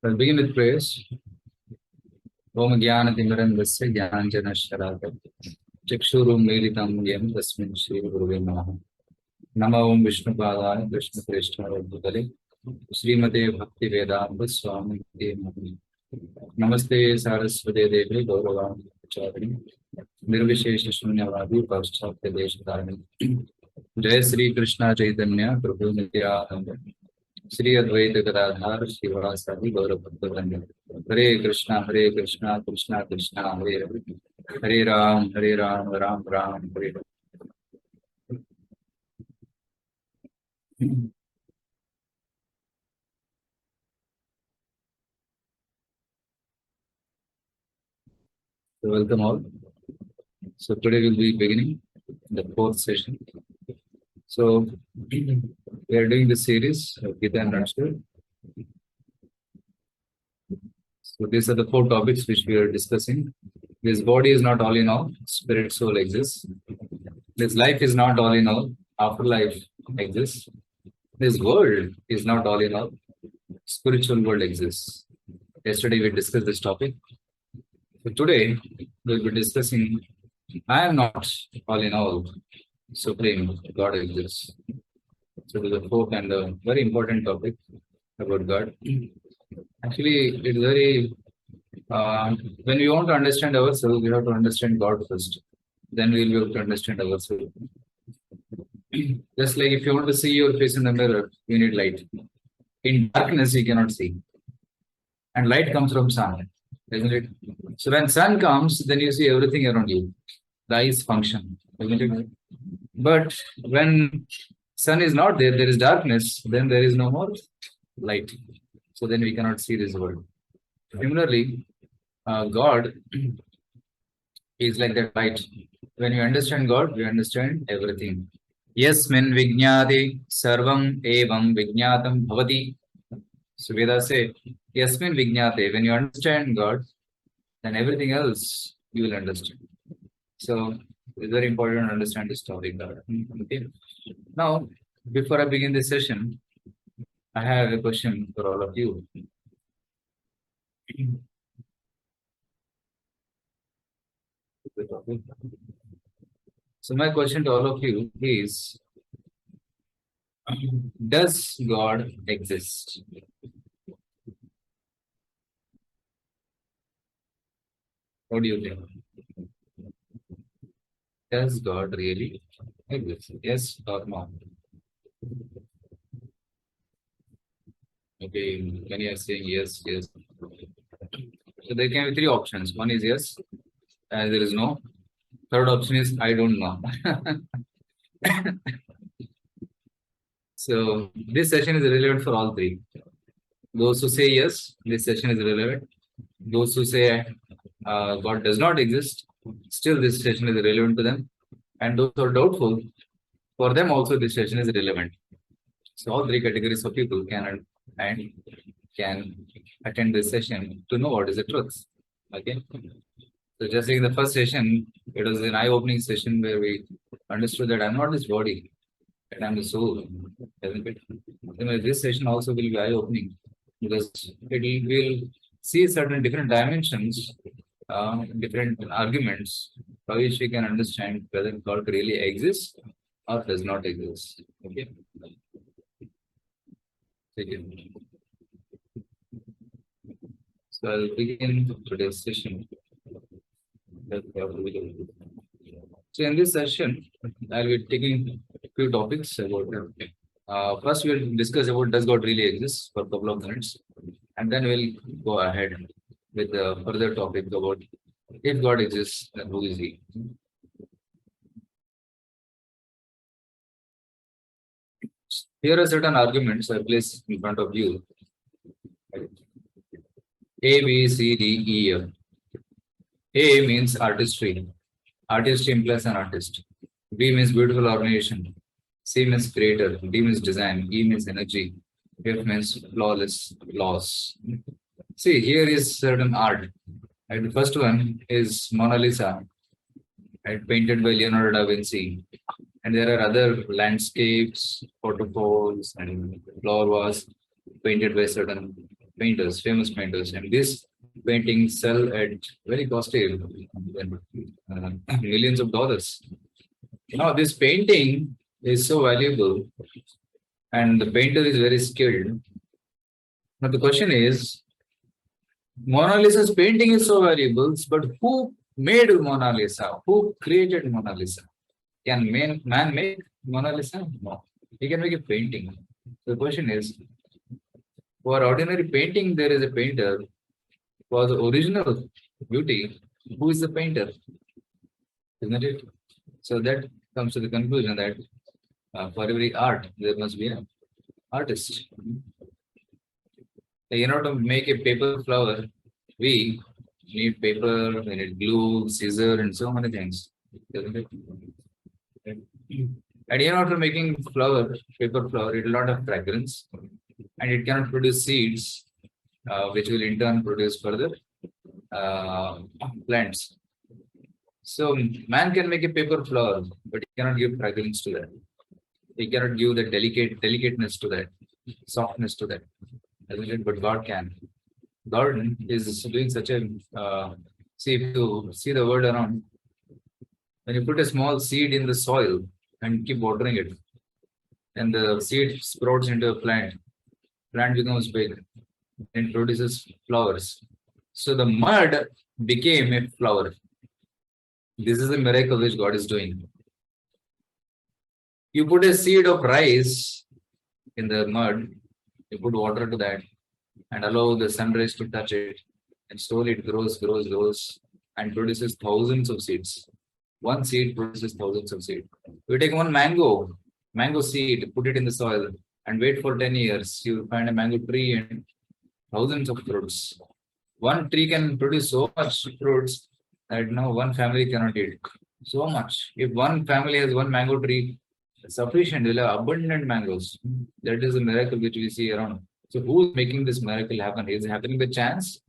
I'll begin with prayers. Om Jnana Timirandasya Jnanjana Sharaka Chakshurum Militam Yam Tasmin Shri Guruve Namaha Nama Om Vishnu Padaya Krishna Krishna Bhutale Srimate Bhakti Vedanta Swami Namaha Namaste Saraswati Devi Gauravam Charini Nirvishesha Shunyavadi Paschatya Deshatarani Jai Sri Krishna Chaitanya Prabhu Nityananda Sri Advaita Gadadhar Srivasadi Gaurabhaktavanya Hare Krishna Krishna Krishna Hare Hare Hare Ram Ram Ram Hare Hare. So welcome all. So today we'll be beginning the fourth session. So we are doing the series of Gita and Rashtra. So these are the four topics which we are discussing. This body is not all in all, spirit soul exists. This life is not all in all, afterlife exists. This world is not all in all, spiritual world exists. Yesterday we discussed this topic. So today we'll be discussing I am not all in all, Supreme God exists. So this is a fourth and a very important topic about God. Actually, it's very when we want to understand ourselves, we have to understand God first. Then we'll be able to understand ourselves. Just like if you want to see your face in the mirror, you need light. In darkness, you cannot see. And light comes from sun, isn't it? So when sun comes, then you see everything around you. The eyes function, isn't it? But when sun is not there, there is darkness, then there is no more light. So then we cannot see this world. Similarly, God is like that light. When you understand God, you understand everything. Yasmin vijñāti sarvam evam vijñātam bhavati. So Vedas say, Yasmin vijñāti. When you understand God, then everything else you will understand. So it's very important to understand this topic. Okay. Now, before I begin this session, I have a question for all of you. So my question to all of you is, does God exist? What do you think? Does God really exist? Yes or no? Okay, many are saying yes, yes. So there can be three options. One is yes, and there is no. Third option is I don't know. So this session is relevant for all three. Those who say yes, this session is relevant. Those who say God does not exist, still this session is relevant to them. And those who are doubtful, for them also this session is relevant. So all three categories of people can attend this session to know what is the truth. Okay. So just like in the first session, it was an eye-opening session where we understood that I'm not this body, and I'm the soul. Isn't it? This session also will be eye-opening because it will see certain different dimensions, different arguments by which we can understand whether God really exists or does not exist. Okay. So I'll begin today's session. So in this session, I'll be taking a few topics about. First, we'll discuss about does God really exist for a couple of minutes, and then we'll go ahead with the further topic about if God exists, then who is He? Here are certain arguments I place in front of you. A, B, C, D, E, F. A means artistry. Artist implies an artist. B means beautiful organization. C means creator. D means design. E means energy. F means flawless laws. See, here is certain art. And the first one is Mona Lisa, painted by Leonardo da Vinci. And there are other landscapes, photographs, and flower was painted by certain painters, famous painters, and these paintings sell at very costly, millions of dollars. Now, this painting is so valuable, and the painter is very skilled. Now, the question is, Mona Lisa's painting is so valuable, but who made Mona Lisa? Who created Mona Lisa? Can man make Mona Lisa? No. He can make a painting. The question is, for ordinary painting, there is a painter. For the original beauty, who is the painter? Isn't it? So that comes to the conclusion that for every art, there must be an artist. In order to make a paper flower, we need paper, we need glue, scissor, and so many things. Isn't it? And in order to making paper flower, it will not have fragrance, and it cannot produce seeds, which will in turn produce further plants. So man can make a paper flower, but he cannot give fragrance to that. He cannot give the delicateness to that, softness to that. But God can. God is doing such a see, if you see the world around, when you put a small seed in the soil and keep watering it, and the seed sprouts into a plant becomes big and produces flowers. So the mud became a flower. This is a miracle which God is doing. You put a seed of rice in the mud, you put water to that, and allow the sun rays to touch it, and slowly it grows, and produces thousands of seeds. One seed produces thousands of seeds. You take one mango seed, put it in the soil, and wait for 10 years. You find a mango tree and thousands of fruits. One tree can produce so much fruits that now one family cannot eat. So much. If one family has one mango tree, sufficient, will have abundant mangoes. That is a miracle which we see around. So who is making this miracle happen? Is it happening by chance?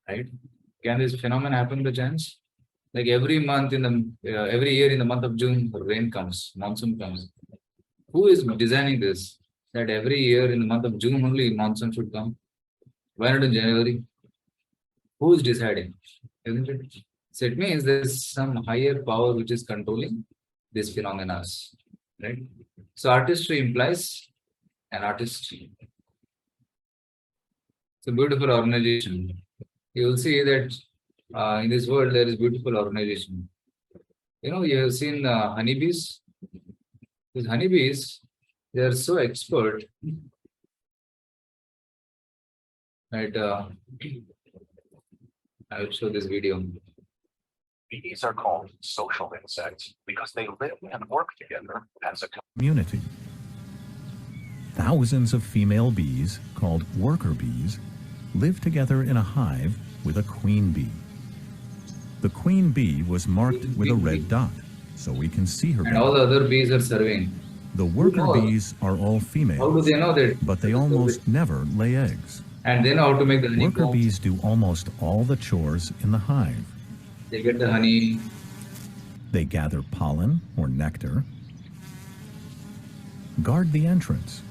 Right? Can this phenomenon happen by chance? Like every year in the month of June, rain comes, monsoon comes. Who is designing this? That every year in the month of June only monsoon should come. Why not in January? Who is deciding? Isn't it? So it means there is some higher power which is controlling these phenomena. Right? So artistry implies an artist. It's a beautiful organization. You will see that in this world there is beautiful organization. You have seen honeybees. These honeybees, they are so expert that I will show this video. Bees are called social insects because they live and work together as a community. Thousands of female bees, called worker bees, live together in a hive with a queen bee. The queen bee was marked with a red dot, so we can see her. And all the other bees are serving. The worker bees are all female. How do they know that? But they almost never lay eggs. And they know how to make the honey. Worker bees do almost all the chores in the hive. They get the honey. They gather pollen or nectar, guard the entrance,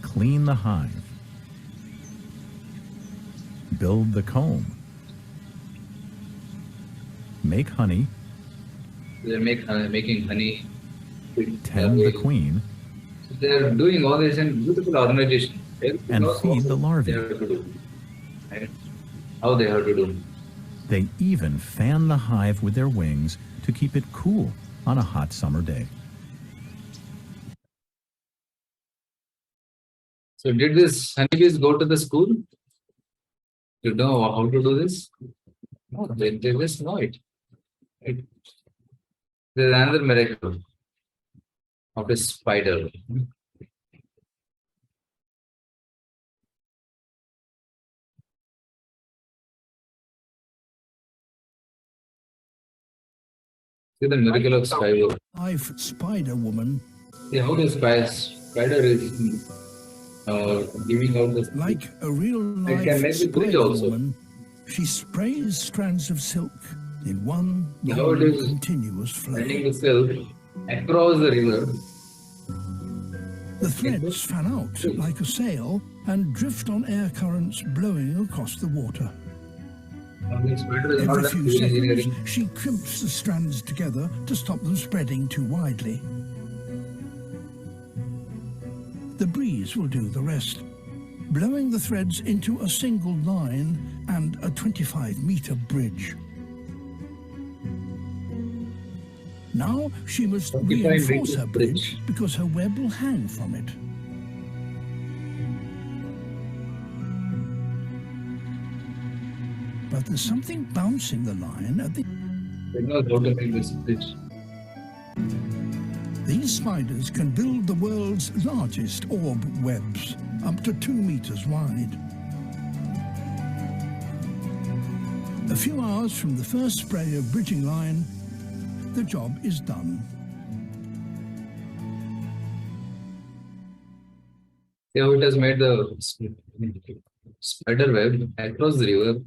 clean the hive, build the comb, make honey, They're making honey, tend the queen, they're doing all this in beautiful organization. and feed the larvae. They have to do. Right? How they have to do. They even fan the hive with their wings to keep it cool on a hot summer day. So did these honeybees go to the school to know how to do this? No, they just know it. There's another miracle of a spider. See the miracle of spider. Spider woman. See how the spider is giving out the Like a real It can life make the bridge spider also. woman, she sprays strands of silk in one Now it long, is continuous flow. sending the silk across the river The threads fan out like a sail and drift on air currents blowing across the water. This spider is not Every done few civil seconds, engineering. she crimps the strands together to stop them spreading too widely. The breeze will do the rest, blowing the threads into a single line and a 25-meter bridge. Now she must 25 reinforce meters her bridge because her web will hang from it. But there's something bouncing the line at the... They know how to make this bridge. These spiders can build the world's largest orb webs, up to 2 meters wide. A few hours from the first spray of bridging line, the job is done. Yeah, it has made the spider web across the river.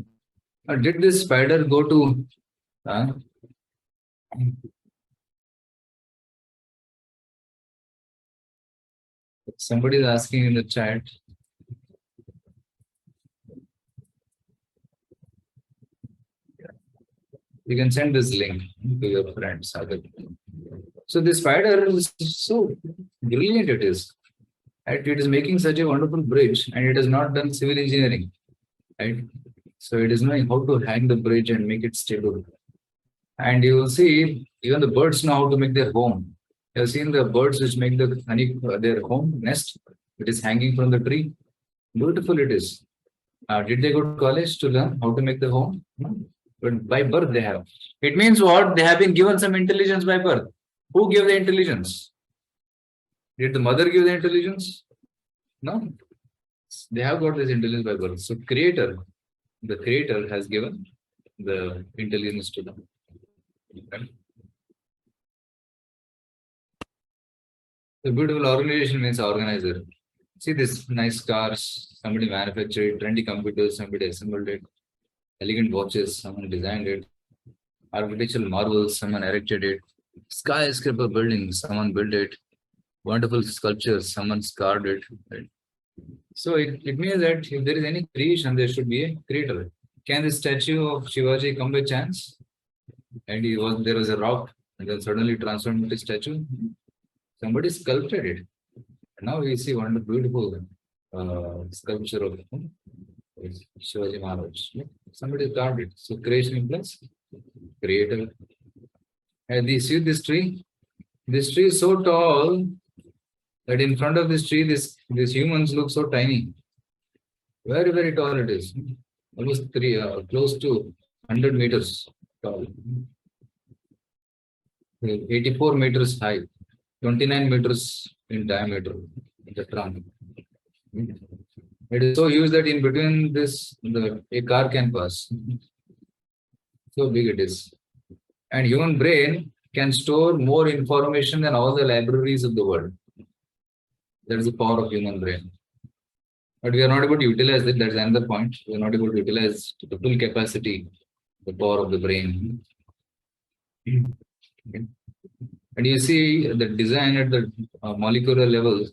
Did this spider go to somebody is asking in the chat. You can send this link to your friends. So this spider is so brilliant it is. Right? It is making such a wonderful bridge and it has not done civil engineering. Right? So it is knowing how to hang the bridge and make it stable. And you will see even the birds know how to make their home. You have seen the birds which make the honey their home nest. It is hanging from the tree. Beautiful it is. Did they go to college to learn how to make the home? No. But by birth they have. It means what? They have been given some intelligence by birth. Who gave the intelligence? Did the mother give the intelligence? No. They have got this intelligence by birth. So the creator has given the intelligence to them. Okay. The beautiful organization means organizer. See this nice cars, somebody manufactured it, trendy computers, somebody assembled it, elegant watches, someone designed it, architectural marvels, someone erected it, skyscraper buildings, someone built it, wonderful sculptures, someone carved it. Right? So it means that if there is any creation, there should be a creator. Can the statue of Shivaji come by chance? And there was a rock and then suddenly transformed into a statue? Somebody sculpted it. And now we see one beautiful sculpture of Shivaji Maharaj. Somebody carved it. So creation implies creator. And you see this tree? This tree is so tall that in front of this tree, these humans look so tiny. Very, very tall it is. Almost close to 100 meters tall. 84 meters high. 29 meters in diameter. The trunk. It is so huge that in between this, a car can pass. So big it is. And human brain can store more information than all the libraries of the world. That is the power of human brain. But we are not able to utilize it. That's another point. We are not able to utilize to the full capacity, the power of the brain. Okay. And you see the design at the molecular level,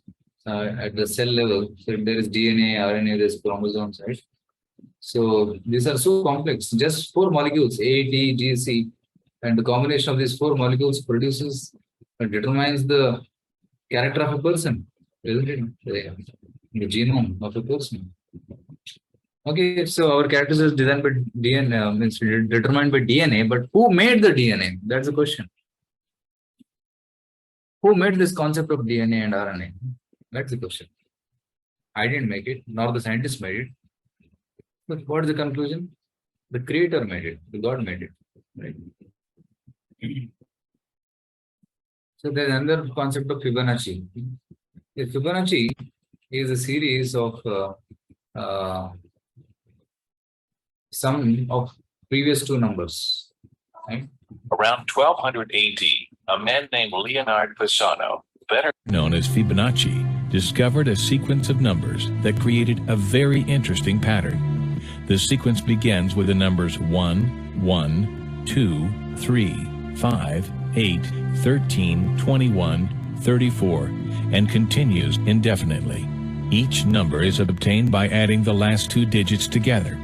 at the cell level. So if there is DNA, RNA, there is chromosomes, right? So these are so complex. Just 4 molecules, A, D, G, C, and the combination of these 4 molecules produces and determines the character of a person, isn't it? The genome of a person. Okay, so our characters is designed by DNA, means determined by DNA, but who made the DNA? That's the question. Who made this concept of DNA and RNA? That's the question. I didn't make it, nor the scientists made it. But what is the conclusion? The creator made it, the God made it. Right? So there's another concept of Fibonacci. The Fibonacci is a series of sum of previous 2 numbers. Right? Around 1200 AD, a man named Leonard Pisano, better known as Fibonacci, discovered a sequence of numbers that created a very interesting pattern. The sequence begins with the numbers 1, 1, 2, 3, 5, 8, 13, 21, 34, and continues indefinitely. Each number is obtained by adding the last two digits together.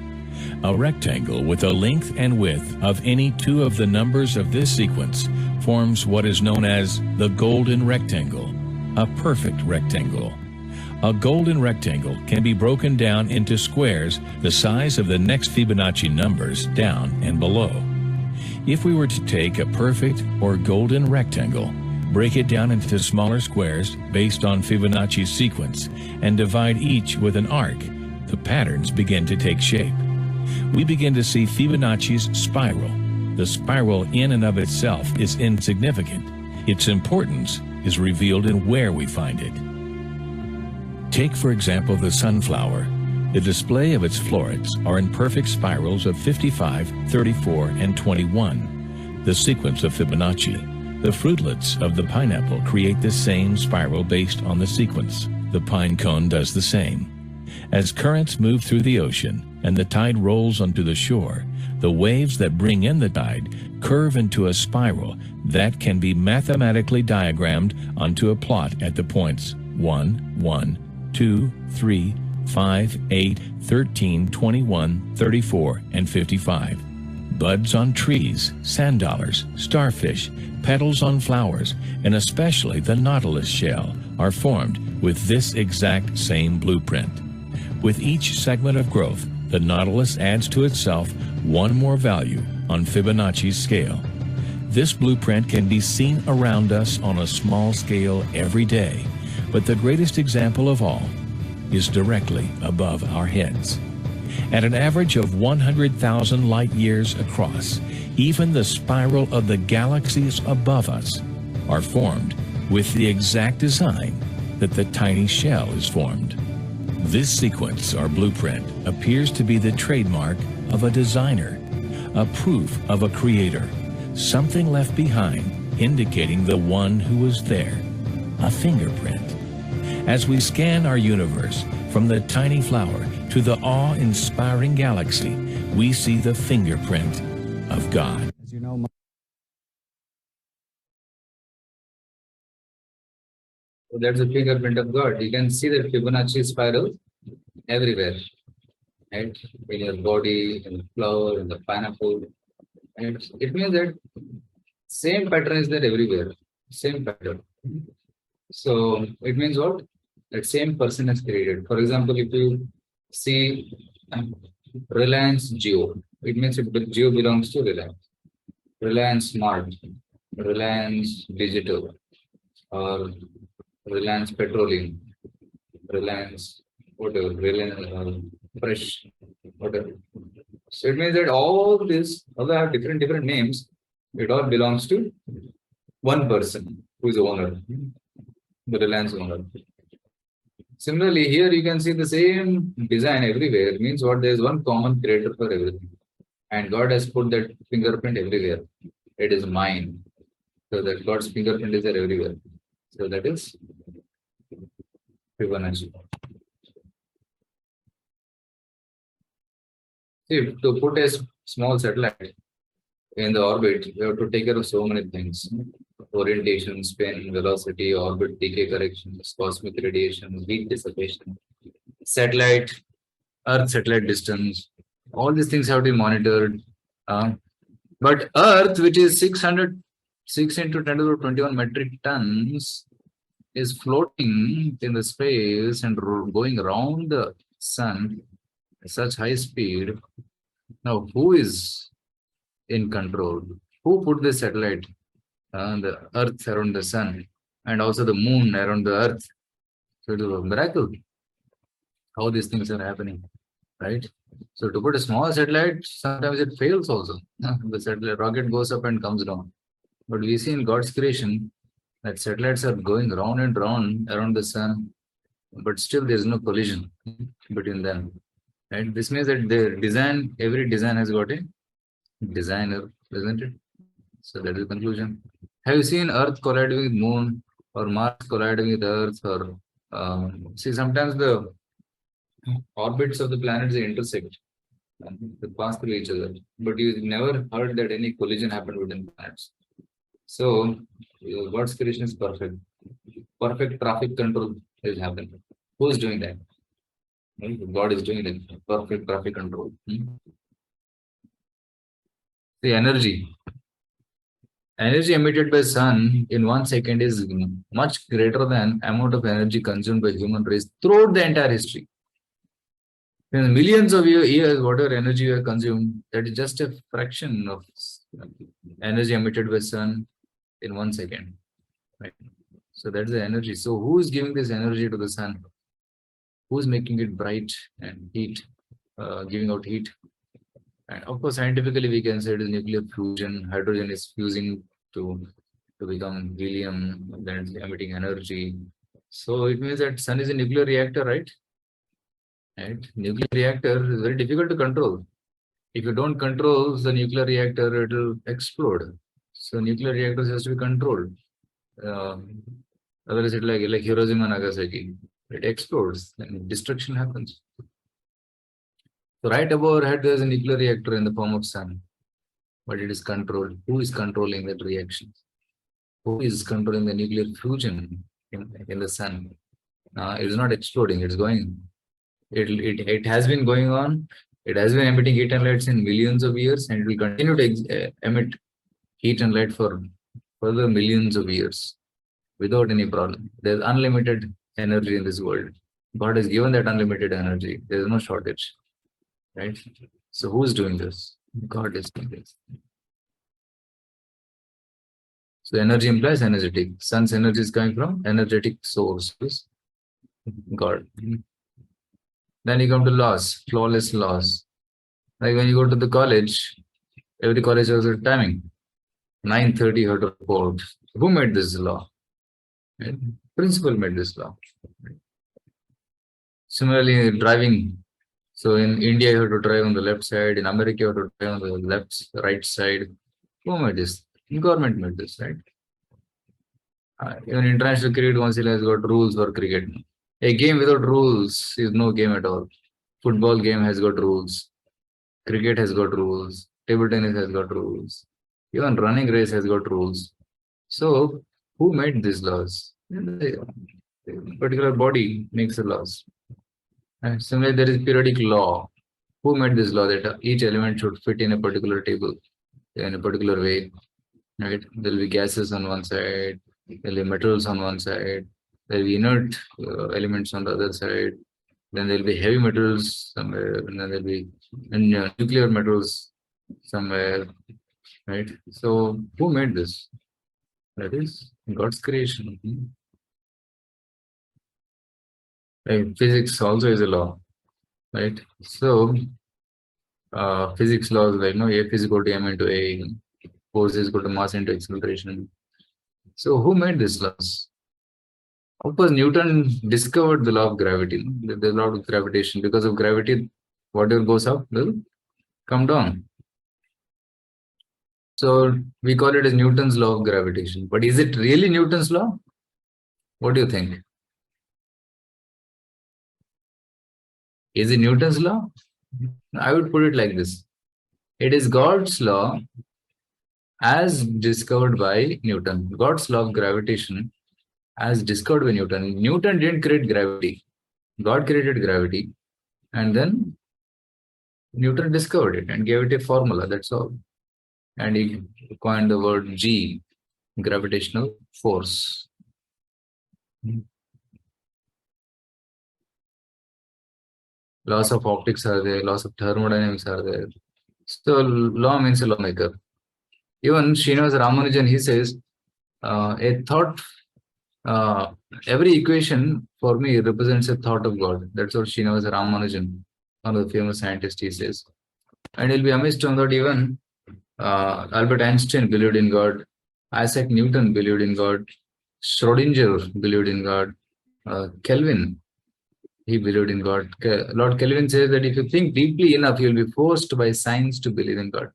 A rectangle with a length and width of any two of the numbers of this sequence forms what is known as the golden rectangle, a perfect rectangle. A golden rectangle can be broken down into squares the size of the next Fibonacci numbers down and below. If we were to take a perfect or golden rectangle, break it down into smaller squares based on Fibonacci's sequence, and divide each with an arc, the patterns begin to take shape. We begin to see Fibonacci's spiral. The spiral in and of itself is insignificant. Its importance is revealed in where we find it. Take, for example, the sunflower. The display of its florets are in perfect spirals of 55, 34, and 21, the sequence of Fibonacci. The fruitlets of the pineapple create the same spiral based on the sequence. The pine cone does the same. As currents move through the ocean and the tide rolls onto the shore, the waves that bring in the tide curve into a spiral that can be mathematically diagrammed onto a plot at the points 1, 1, 2, 3, 5, 8, 13, 21, 34, and 55. Buds on trees, sand dollars, starfish, petals on flowers, and especially the nautilus shell are formed with this exact same blueprint. With each segment of growth, the nautilus adds to itself one more value on Fibonacci's scale. This blueprint can be seen around us on a small scale every day, but the greatest example of all is directly above our heads. At an average of 100,000 light years across, even the spiral of the galaxies above us are formed with the exact design that the tiny shell is formed. This sequence or blueprint appears to be the trademark of a designer, a proof of a creator, something left behind indicating the one who was there, a fingerprint. As we scan our universe from the tiny flower to the awe-inspiring galaxy, we see the fingerprint of God. As you know, So that's the fingerprint of God. You can see the Fibonacci spiral everywhere, right? In your body, in the flower, in the pineapple. And it means that same pattern is there everywhere. Same pattern. So it means what? That same person has created. For example, if you see Reliance Jio, it means Jio belongs to Reliance. Reliance Smart, Reliance Digital, or Reliance Petroleum, Reliance whatever, Reliance Fresh, whatever. So it means that all this, although have different names, it all belongs to one person who is the owner, the Reliance owner. Similarly, here you can see the same design everywhere. It means what? There is one common creator for everything. And God has put that fingerprint everywhere. It is mine. So that God's fingerprint is there everywhere. So that is Fibonacci. See, to put a small satellite in the orbit, you have to take care of so many things. Orientation, spin, velocity, orbit decay corrections, cosmic radiation, heat dissipation, satellite, Earth satellite distance. All these things have to be monitored. But Earth, which is 6 into 10 to the 21 metric tons, is floating in the space and going around the sun at such high speed. Now, who is in control? Who put the satellite, the Earth around the sun, and also the moon around the Earth? So it is a miracle how these things are happening, right? So to put a small satellite, sometimes it fails also. The satellite rocket goes up and comes down. But we see in God's creation that satellites are going round and round around the sun, but still there is no collision between them. Right? This means that the design, every design has got a designer, isn't it? So that is the conclusion. Have you seen Earth colliding with Moon or Mars colliding with Earth? Or see, sometimes the orbits of the planets they intersect and they pass through each other, but you never heard that any collision happened between planets. So God's creation is perfect. Perfect traffic control is happening. Who is doing that? God is doing that. Perfect traffic control. The energy emitted by sun in 1 second is much greater than amount of energy consumed by human race throughout the entire history. In millions of years, whatever energy you have consumed, that is just a fraction of energy emitted by sun in 1 second. Right? So that's the energy. So who is giving this energy to the sun? Who is making it bright and heat, giving out heat? And of course, scientifically, we can say it is nuclear fusion. Hydrogen is fusing to become helium, then it's emitting energy. So it means that sun is a nuclear reactor, right? Right? Nuclear reactor is very difficult to control. If you don't control the nuclear reactor, it will explode. So nuclear reactors has to be controlled. Uh, Otherwise, it like Hiroshima and Nagasaki, it explodes and destruction happens. So right above our head, there is a nuclear reactor in the form of sun, but it is controlled. Who is controlling that reaction? Who is controlling the nuclear fusion in the sun? It is not exploding; it's going. It has been going on. It has been emitting heat and lights in millions of years, and it will continue to emit heat and light for further millions of years without any problem. There's unlimited energy in this world. God has given that unlimited energy. There is no shortage, right? So who's doing this? God is doing this. So energy implies energetic. Sun's energy is coming from energetic sources. God. Then you come to laws, flawless laws. Like when you go to the college, every college has a timing. 9:30 you have to report. Who made this law? Right? Principal made this law. Similarly, driving. So in India, you have to drive on the left side. In America, you have to drive on the right side. Who made this? Government made this, right? Even International Cricket Council has got rules for cricket. A game without rules is no game at all. Football game has got rules. Cricket has got rules. Table tennis has got rules. Even running race has got rules. So who made these laws? The particular body makes the laws. And similarly, there is periodic law. Who made this law that each element should fit in a particular table in a particular way? Right? There will be gases on one side, there will be metals on one side, there will be inert elements on the other side, then there will be heavy metals somewhere, and then there will be nuclear metals somewhere, right? So who made this? That is God's creation. Right? Physics also is a law, right? So physics laws like A is equal to m into a, force is equal to mass into acceleration. So who made these laws? Of course, Newton discovered the law of gravity, the law of gravitation. Because of gravity, whatever goes up will come down. So we call it as Newton's law of gravitation. But is it really Newton's law? What do you think? Is it Newton's law? I would put it like this. It is God's law as discovered by Newton. God's law of gravitation as discovered by Newton. Newton didn't create gravity. God created gravity. And then Newton discovered it and gave it a formula. That's all. And he coined the word G, gravitational force. Laws of optics are there, laws of thermodynamics are there. So law means a lawmaker. Even Srinivasa Ramanujan, he says, a thought, every equation for me represents a thought of God. That's what Srinivasa Ramanujan, one of the famous scientists, he says. And you'll be amazed to know that even Albert Einstein believed in God, Isaac Newton believed in God, Schrodinger believed in God, Kelvin, he believed in God. Lord Kelvin says that if you think deeply enough, you'll be forced by science to believe in God.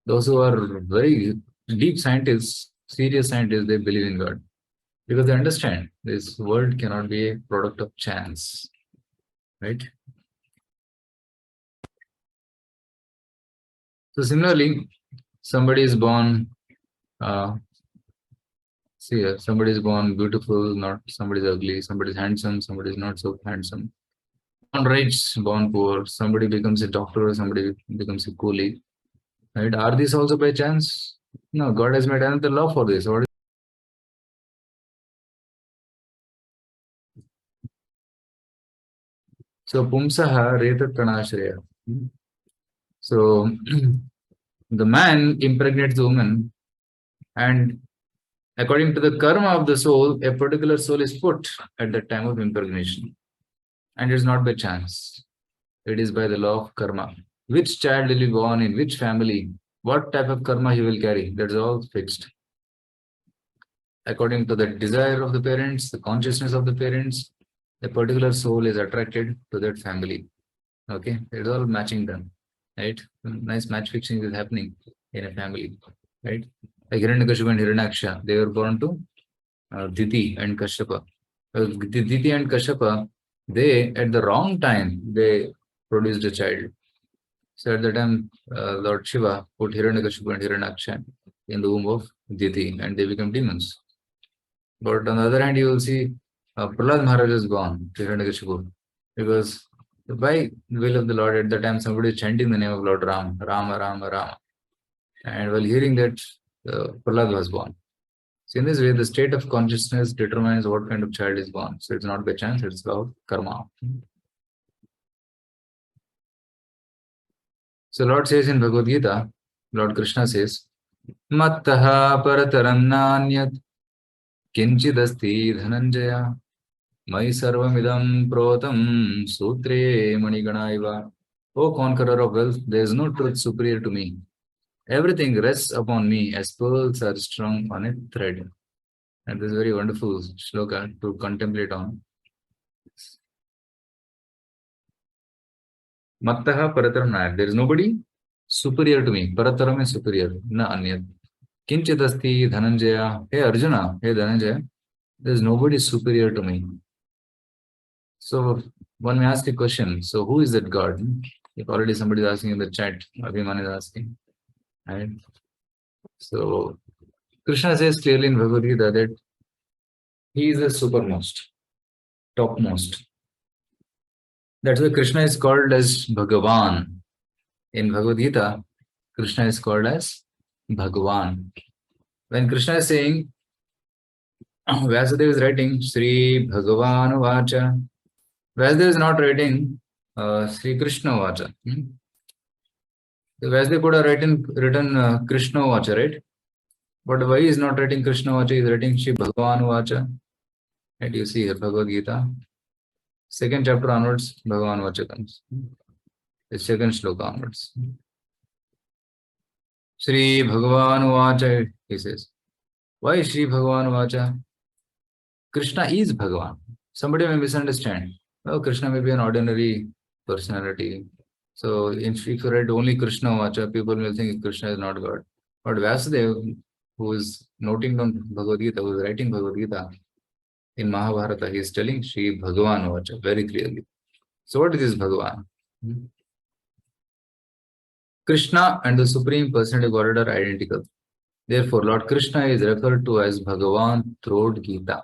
Those who are very deep scientists, serious scientists, they believe in God because they understand this world cannot be a product of chance, right? So similarly, somebody is born See, somebody is born beautiful, not somebody is ugly, somebody is handsome, somebody is not so handsome. Born rich, born poor, somebody becomes a doctor, somebody becomes a coolie. Right? Are these also by chance? No, God has made another law for this. What is so Pumsaha Retat Pranashreya. So the man impregnates the woman, and according to the karma of the soul, a particular soul is put at the time of impregnation. And it's not by chance. It is by the law of karma. Which child will be born in which family, what type of karma he will carry, that's all fixed. According to the desire of the parents, the consciousness of the parents, a particular soul is attracted to that family. Okay, it's all matching them, right? Nice match fixing is happening in a family, right? Like Hiranyakashipu and Hiranyaksha, they were born to Diti and Kashyapa. Diti and Kashyapa, they at the wrong time they produced a child. So at the time, Lord Shiva put Hiranyakashipu and Hiranyaksha in the womb of Diti, and they become demons. But on the other hand, you will see Prahlad Maharaj is gone to Hiranyakashipu because by the will of the Lord, at the time somebody is chanting the name of Lord Ram, Rama, Rama, Rama. And while hearing that, Prahlad was born. So in this way, the state of consciousness determines what kind of child is born. So it's not by chance, it's about karma. So Lord says in Bhagavad Gita, Lord Krishna says, Mattaha parataram nanyat kinchidasti dhananjaya mai sarvamidam protam sutre maniganaiva. O conqueror of wealth, there is no truth superior to me. Everything rests upon me as pearls are strung on a thread. And this is a very wonderful shloka to contemplate on. Mattaha parataram nayat. There is nobody superior to me. Parataram is superior, na anyat. Kinchidasti dhananjaya. Hey Arjuna, hey Dhananjaya, there is nobody superior to me. So one may ask a question. So who is that God? If already somebody is asking in the chat, Abhiman is asking. Right? So Krishna says clearly in Bhagavad Gita that he is the supermost, topmost. That's why Krishna is called as Bhagavan. In Bhagavad Gita, Krishna is called as Bhagavan. When Krishna is saying, Vyasadeva is writing Sri Bhagavan Vacha. Vyasadeva is not writing Sri Krishna Vacha. Vyasadeva could have written Krishna Vacha, right? But why he is not writing Krishna Vacha? He is writing Sri Bhagavan Vacha. And you see here Bhagavad Gita, second chapter onwards, Bhagavan Vacha comes. The second shloka onwards. Sri Bhagavan Vacha, he says. Why Sri Bhagavan Vacha? Krishna is Bhagavan. Somebody may misunderstand. Oh, Krishna may be an ordinary personality. So if you write only Krishna Vacha, people will think Krishna is not God. But Vyasadeva, who is noting down Bhagavad Gita, who is writing Bhagavad Gita in Mahabharata, he is telling Sri Bhagavan Vacha very clearly. So what is this Bhagavan? Krishna and the Supreme Personality of Godhead are identical. Therefore, Lord Krishna is referred to as Bhagavan throughout Gita.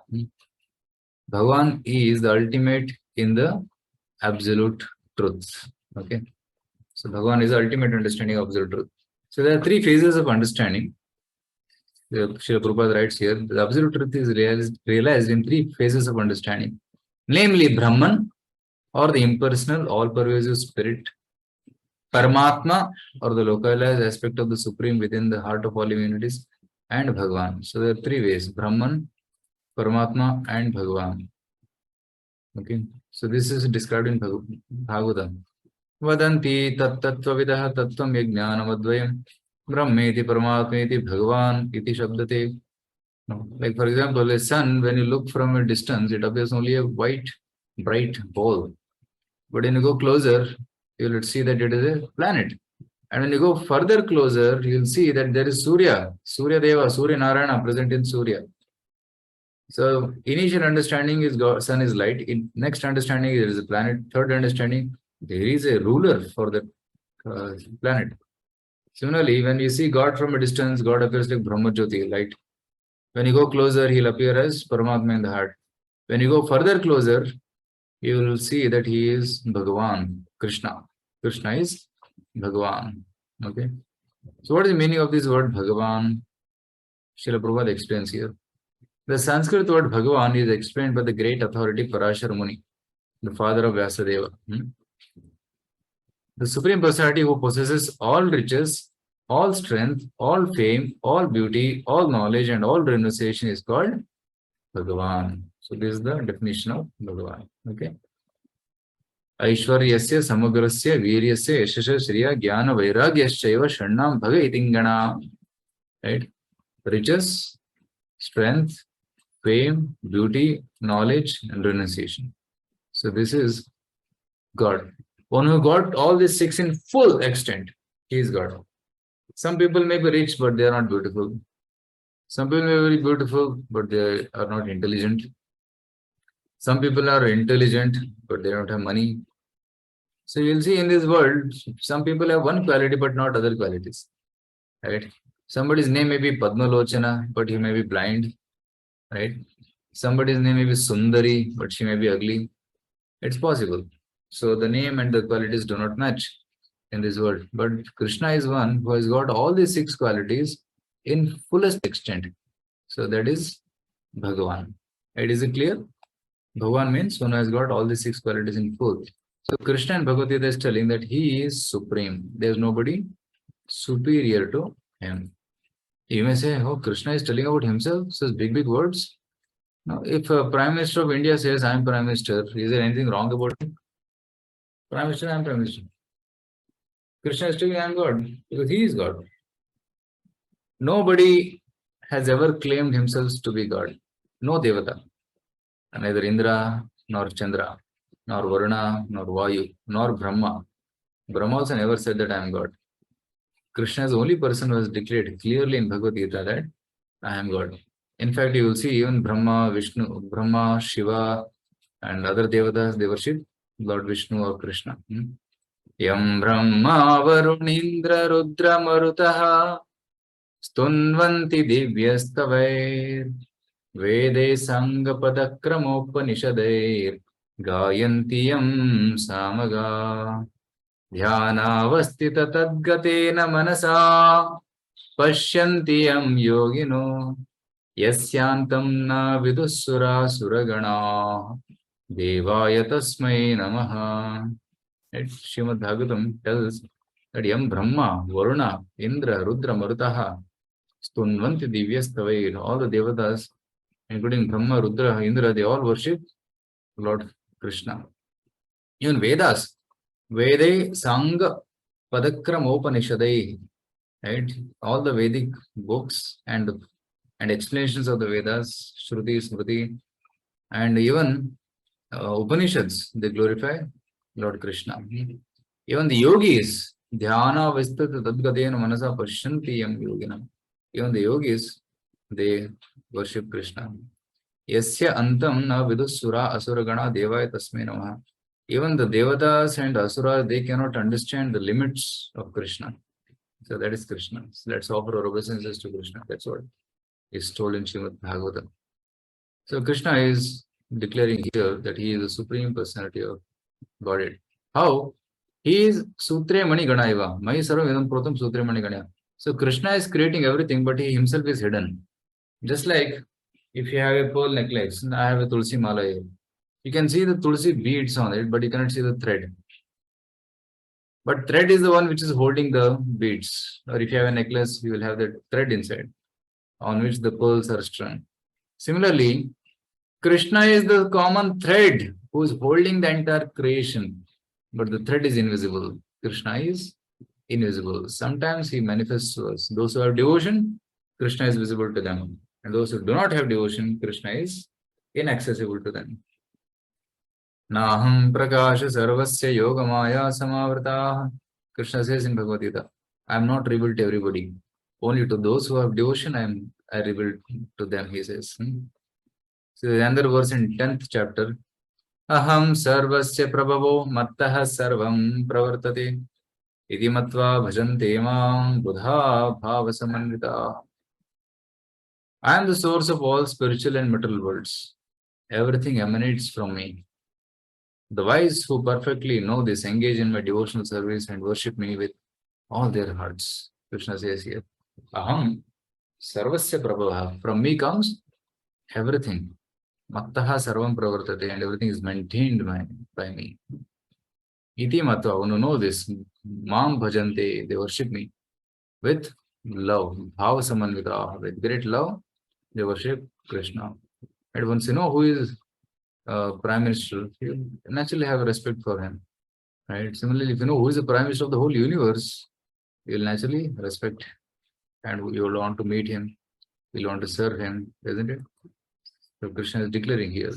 Bhagavan is the ultimate in the absolute truth. Okay. So Bhagavan is the ultimate understanding of absolute truth. So there are three phases of understanding. Srila Prabhupada writes here, the absolute truth is realized in three phases of understanding. Namely, Brahman, or the impersonal, all-pervasive spirit, Paramatma, or the localized aspect of the Supreme within the heart of all living entities, and Bhagavan. So there are three ways, Brahman, Paramatma, and Bhagavan. Okay, so this is described in Bhagavatam. Vadanti tat-tattva-vidah tattvam yajnanam-advayam brahmeti paramatmeti bhagavan iti shabdate. Like for example, a sun, when you look from a distance, it appears only a white, bright ball. But when you go closer, you will see that it is a planet. And when you go further closer, you will see that there is Surya, Surya Deva, Surya Narayana present in Surya. So initial understanding is God, sun is light. In next understanding, there is a planet. Third understanding, there is a ruler for the planet. Similarly, when you see God from a distance, God appears like Brahmajyoti, light. When you go closer, he'll appear as Paramatma in the heart. When you go further closer, you will see that he is Bhagavan, Krishna. Krishna is Bhagavan. Okay. So what is the meaning of this word Bhagavan? Srila Prabhupada explains here. The Sanskrit word Bhagavan is explained by the great authority Parashar Muni, the father of Vyasadeva. The Supreme Personality who possesses all riches, all strength, all fame, all beauty, all knowledge, and all renunciation is called Bhagavan. So this is the definition of Bhagavan. Okay. Aishwaryasya samagrasya viryasya yashasya shriya jnana vairagyashchaiva shannam bhaga itingana. Right? Riches, strength, fame, beauty, knowledge, and renunciation. So this is God. One who got all these six in full extent, he is God. Some people may be rich, but they are not beautiful. Some people may be very beautiful, but they are not intelligent. Some people are intelligent, but they don't have money. So you'll see in this world, some people have one quality, but not other qualities. Right? Somebody's name may be Padmalochana, but he may be blind. Right? Somebody's name may be Sundari, but she may be ugly. It's possible. So the name and the qualities do not match in this world. But Krishna is one who has got all these six qualities in fullest extent. So that is Bhagavan. Right? Is it clear? Bhagavan means one who has got all these six qualities in full. So Krishna and Bhagavad Gita is telling that he is supreme. There is nobody superior to him. You may say, oh, Krishna is telling about himself, says big words. Now, if a Prime Minister of India says, I am Prime Minister, is there anything wrong about it? Prime Minister, I am Prime Minister. Krishna is telling, I am God, because he is God. Nobody has ever claimed himself to be God. No Devata. Neither Indra, nor Chandra, nor Varuna, nor Vayu, nor Brahma. Brahma also never said that I am God. Krishna is the only person who has declared clearly in Bhagavad Gita that I am God. In fact, you will see even Brahma, Vishnu, Brahma, Shiva, and other devatas, they worship Lord Vishnu or Krishna. Yam Brahma Varunindra Rudra Marutaha Stunvanti Divyastavair Vede Sangha Padakramopanishadair Gayantiyam Samaga Dhyanavastita Tadgatena Manasa Pashyantiyam Yogino Yasyantam Na Vidussura Suragana Devaya Tasmai Namaha. Srimad Bhagavatam tells that Yam Brahma, Varuna, Indra, Rudra, Marutaha, Stunvanti Divyastavair, all the devatas, including Brahma, Rudra, Indra, they all worship Lord Krishna. Even Vedas, Vede Sangha Padakramopanishadai, right? All the Vedic books and explanations of the Vedas, Shruti, Smriti, and even Upanishads, they glorify Lord Krishna. Even the yogis, Dhyana Vistata Tadgadena Manasa Pashyantiyam Yoginam. Even the yogis, they worship Krishna. Yasya Antam Na Vidussura Asuragana Devaya Tasmai Namaha. Even the devatas and asuras, they cannot understand the limits of Krishna. So that is Krishna. So let's offer our obeisances to Krishna. That's what is told in Srimad Bhagavatam. So Krishna is declaring here that he is the supreme personality of Godhead. How? He is Sutre Mani Ganaiva. Mai Sarva Vedam Protam Sutre Mani Ganaya. So Krishna is creating everything, but he himself is hidden. Just like if you have a pearl necklace, and I have a Tulsi Mala here. You can see the Tulsi beads on it, but you cannot see the thread. But thread is the one which is holding the beads. Or if you have a necklace, you will have the thread inside on which the pearls are strung. Similarly, Krishna is the common thread who is holding the entire creation, but the thread is invisible. Krishna is invisible. Sometimes he manifests to us. Those who have devotion, Krishna is visible to them. And those who do not have devotion, Krishna is inaccessible to them. Naham prakasha sarvasya yoga maya samavrata. Krishna says in Bhagavad Gita, I am not revealed to everybody. Only to those who have devotion, I revealed to them, he says. So another verse in 10th chapter. Aham sarvasya prabhavo mattaha sarvam pravartate iti matva bhajante mam buddha bhava samanvita. I am the source of all spiritual and material worlds. Everything emanates from me. The wise who perfectly know this engage in my devotional service and worship me with all their hearts. Krishna says here, Aham Sarvasya Prabhava. From me comes everything. Mattaha Sarvam Pravartate, and everything is maintained by me. Iti Matva, when you know this, Mam Bhajante, they worship me with love. Bhava Samanvita, with great love, they worship Krishna. And once you know who is Prime Minister, you naturally have respect for him. Right? Similarly, if you know who is the Prime Minister of the whole universe, you will naturally respect and you will want to meet him, you will want to serve him, isn't it? So Krishna is declaring here.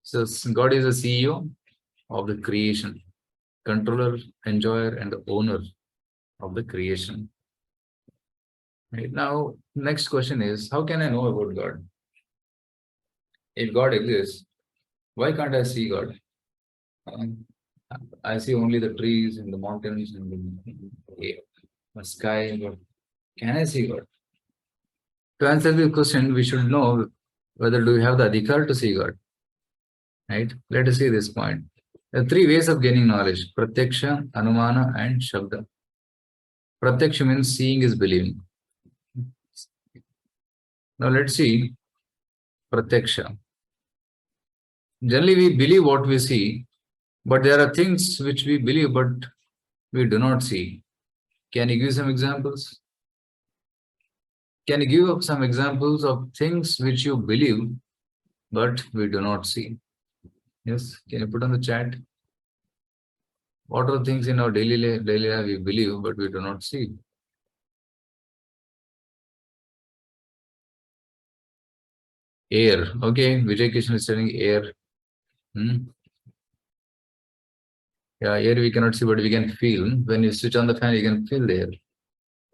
So God is the CEO of the creation, controller, enjoyer, and the owner of the creation. Right? Now, next question is, how can I know about God? If God exists, why can't I see God? I see only the trees and the mountains and the sky, but can I see God? To answer this question, we should know whether do we have the adhikar to see God. Right? Let us see this point. There are three ways of gaining knowledge: pratyaksha, anumana, and shabda. Pratyaksha means seeing is believing. Now let's see pratyaksha. Generally, we believe what we see, but there are things which we believe but we do not see. Can you give some examples? Can you give some examples of things which you believe but we do not see? Yes, can you put on the chat? What are things in our daily life we believe but we do not see? Air. Okay, Vijay Krishna is telling air. Yeah, air we cannot see, but we can feel. When you switch on the fan, you can feel the air.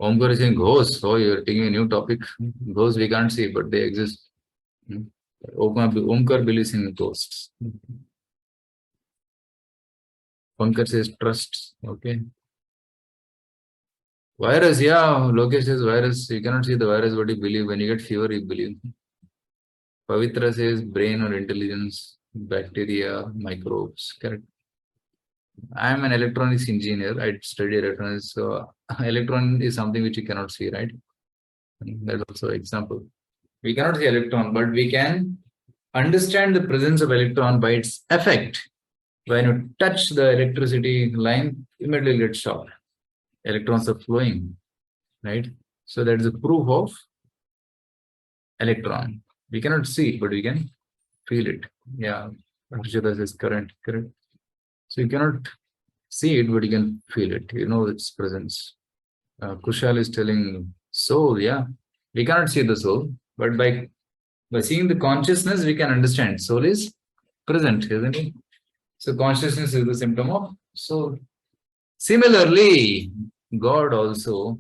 Omkar is saying ghosts. Oh, you're taking a new topic. Ghosts we can't see, but they exist. Omkar believes in ghosts. Pankaj says trust. Okay. Virus, yeah. Lokesh says virus. You cannot see the virus, but you believe. When you get fever, you believe. Pavitra says brain or intelligence, bacteria, microbes. Correct. I am an electronics engineer. I study electronics. So electron is something which you cannot see, right? That's also an example. We cannot see electron, but we can understand the presence of electron by its effect. When you touch the electricity line, immediately it gets stopped. Electrons are flowing, right? So that is a proof of electron. We cannot see, but we can feel it. Yeah, Rashida says current, correct. So you cannot see it, but you can feel it. You know its presence. Kushal is telling soul, yeah. We cannot see the soul, but by seeing the consciousness, we can understand. Soul is present, isn't it? So consciousness is the symptom of soul. Similarly, God also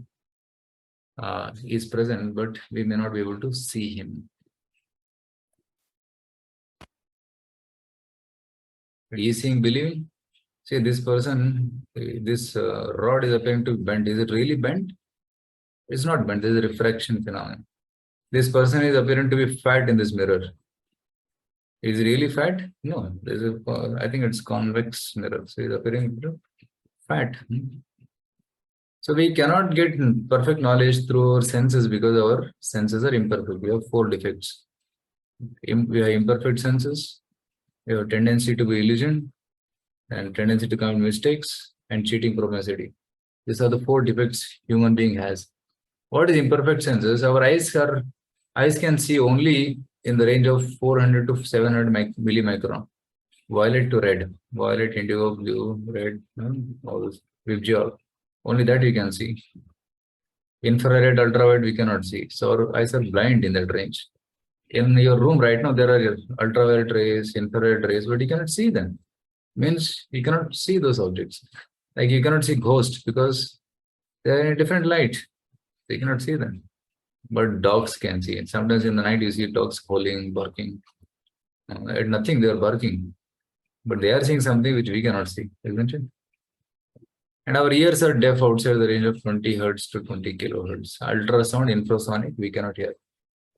is present, but we may not be able to see him. Is seeing believing? See, this person, this rod is appearing to be bent. Is it really bent? It's not bent. There's a refraction phenomenon. This person is appearing to be fat in this mirror. Is he really fat? No. There's a, I think it's convex mirror. So it's appearing to be fat. So we cannot get perfect knowledge through our senses because our senses are imperfect. We have 4 defects. We have imperfect senses. We have tendency to be illusion and tendency to commit mistakes and cheating propensity. These are the 4 defects human being has. What is imperfect senses? Our eyes can see only in the range of 400 to 700 millimicron. Violet to red, violet, indigo, blue, red, all this visual. Only that you can see. Infrared, ultraviolet we cannot see. So our eyes are blind in that range. In your room right now, there are ultraviolet rays, infrared rays, but you cannot see them. Means you cannot see those objects. Like you cannot see ghosts because they are in a different light. You cannot see them. But dogs can see it. Sometimes in the night you see dogs howling, barking. At nothing, they are barking. But they are seeing something which we cannot see, isn't it? And our ears are deaf outside the range of 20 hertz to 20 kilohertz. Ultrasound, infrasonic, we cannot hear.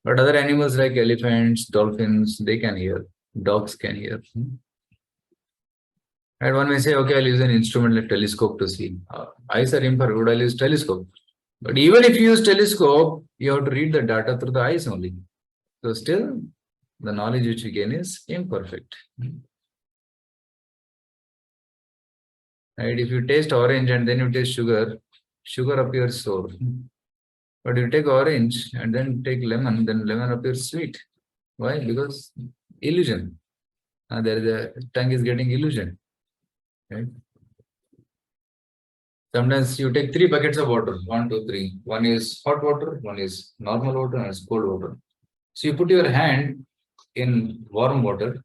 But other animals like elephants, dolphins, they can hear. Dogs can hear. And one may say, okay, I'll use an instrument like telescope to see. Eyes are imperfect, I'll use telescope. But even if you use telescope, you have to read the data through the eyes only. So still, the knowledge which you gain is imperfect. Right? If you taste orange and then you taste sugar, sugar appears sour. But you take orange and then take lemon, then lemon appears sweet. Why? Because illusion. There the tongue is getting illusion. Right? Sometimes you take 3 buckets of water, 1, 2, 3. One is hot water, one is normal water, and is cold water. So you put your hand in warm water,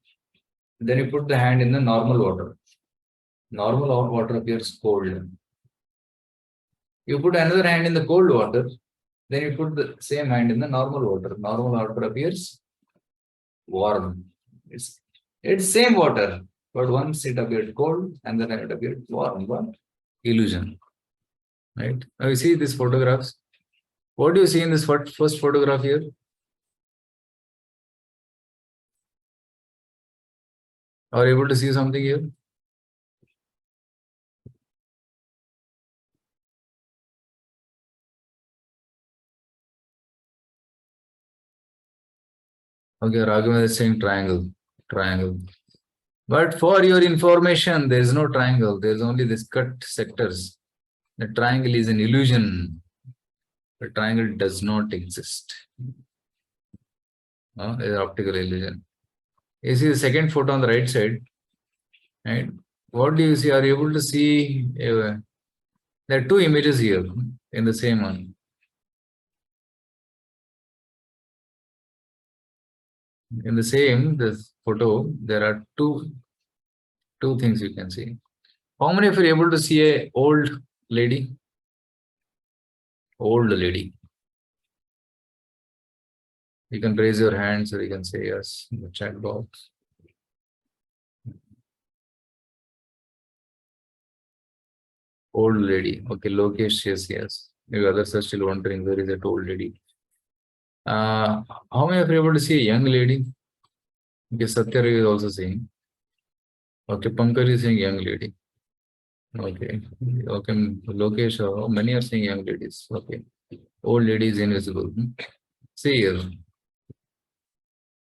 then you put the hand in the normal water. Normal hot water appears cold. You put another hand in the cold water, then you put the same hand in the normal water. Normal water appears warm. It's same water, but once it appeared cold and then it appeared warm. But illusion. Right? Now you see these photographs. What do you see in this first photograph here? Are you able to see something here? Okay, Raghavan is saying triangle. Triangle. But for your information, there is no triangle. There is only this cut sectors. The triangle is an illusion. The triangle does not exist. It's an optical illusion. You see the second photo on the right side. Right? What do you see? Are you able to see? There are 2 images here in the same one. In the same this photo, there are two things you can see. How many of you are able to see a old lady? Old lady. You can raise your hands or you can say yes in the chat box. Old lady. Okay, Lokesh says yes. Maybe others are still wondering where is that old lady. How many of you are able to see a young lady? Okay, Satya is also saying. Okay, Pankaj is saying young lady. Okay, okay, Lokesh, many are saying young ladies. Okay, old lady is invisible. See here.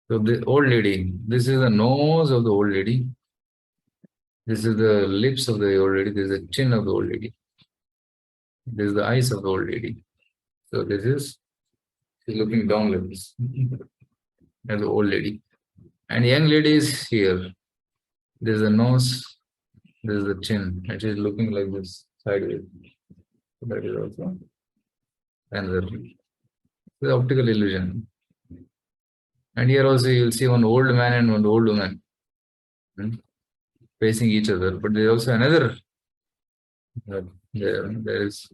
So the old lady, this is the nose of the old lady. This is the lips of the old lady. This is the chin of the old lady. This is the eyes of the old lady. So this is she's looking down like this. As the old lady. And young lady is here. This is the nose. This is the chin. And she's looking like this sideways. So that is also another the optical illusion. And here also you will see one old man and one old woman facing each other. But there is also another. There is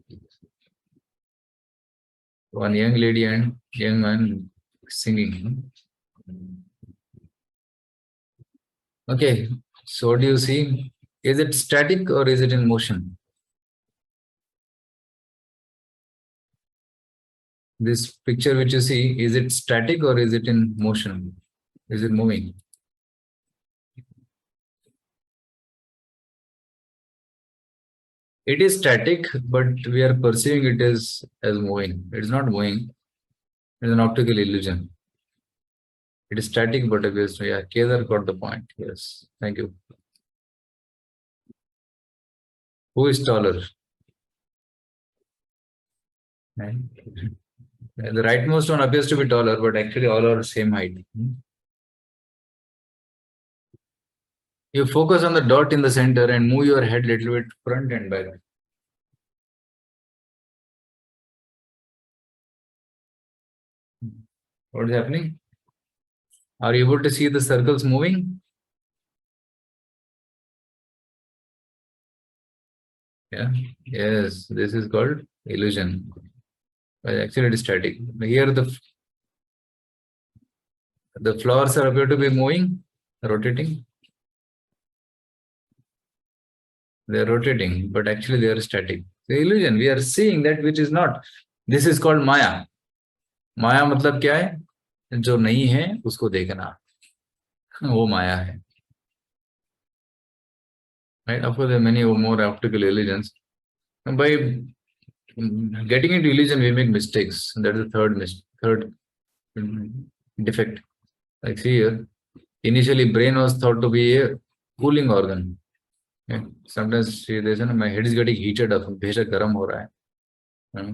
one young lady and young man singing. Okay, so what do you see? Is it static or is it in motion? This picture which you see, is it static or is it in motion? Is it moving? It is static, but we are perceiving it as moving. It is not moving. It is an optical illusion. It is static, but obviously, yeah, Kedar got the point. Yes, thank you. Who is taller? Right. The rightmost one appears to be taller, but actually all are same height. You focus on the dot in the center and move your head a little bit front and back. What is happening? Are you able to see the circles moving? Yeah. Yes, this is called illusion. But actually, it is static. Here, the flowers are appear to be moving, rotating. They are rotating, but actually they are static. The illusion, we are seeing that which is not. This is called Maya. Maya matlab kya hai? जो नहीं है उसको देखना, वो माया है. Right? Of course, there are many more optical religions. By getting into religion, we make mistakes. That is the third defect. Like see here, initially brain was thought to be a cooling organ. Okay? Sometimes they say, my head is getting heated up, bhesha garam ho raha hai.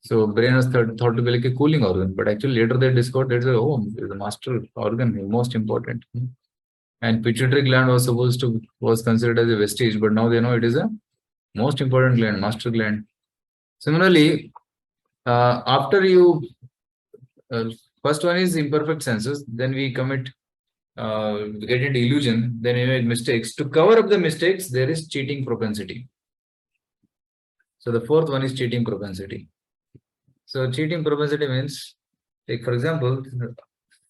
So brain was thought to be like a cooling organ, but actually later they discovered that it's the master organ, the most important. And pituitary gland was considered as a vestige, but now they know it is a most important gland, master gland. Similarly, after you first one is imperfect senses, then we get into illusion, then we make mistakes. To cover up the mistakes, there is cheating propensity. So the fourth one is cheating propensity. So cheating propensity means, like for example,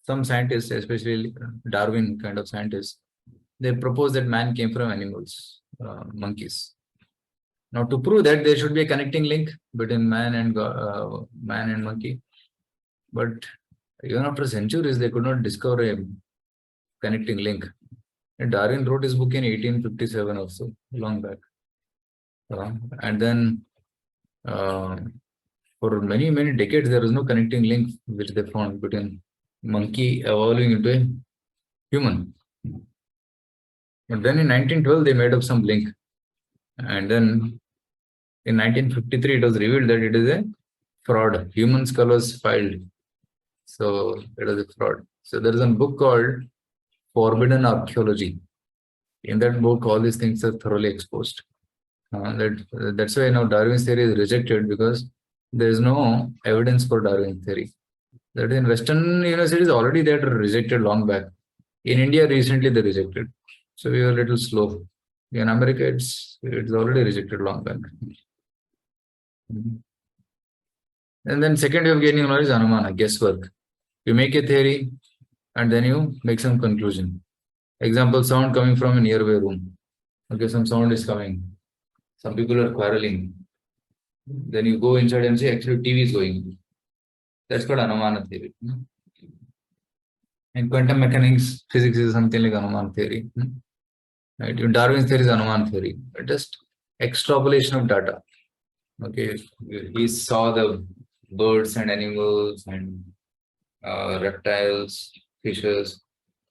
some scientists, especially Darwin kind of scientists, they propose that man came from animals, monkeys. Now, to prove that, there should be a connecting link between man and monkey. But even after centuries, they could not discover a connecting link. And Darwin wrote his book in 1857 or so, long back. And then for many, many decades, there was no connecting link which they found between monkey evolving into a human. But then in 1912, they made up some link. And then in 1953, it was revealed that it is a fraud. Human skull was filed. So it was a fraud. So there is a book called Forbidden Archaeology. In that book, all these things are thoroughly exposed. That's why now Darwin's theory is rejected, because there is no evidence for Darwin's theory. That in Western universities already they are rejected long back. In India, recently they rejected. So we are a little slow. In America, it's already rejected long back. And then second way of gaining knowledge is anumana, guesswork. You make a theory and then you make some conclusion. Example, sound coming from a nearby room. Okay, some sound is coming. Some people are quarreling. Then you go inside and say, actually TV is going. That's called anumana theory. In quantum mechanics, physics is something like anumana theory. Right? In Darwin's theory is anumana theory. Just extrapolation of data. Okay, he saw the birds and animals and reptiles, fishes.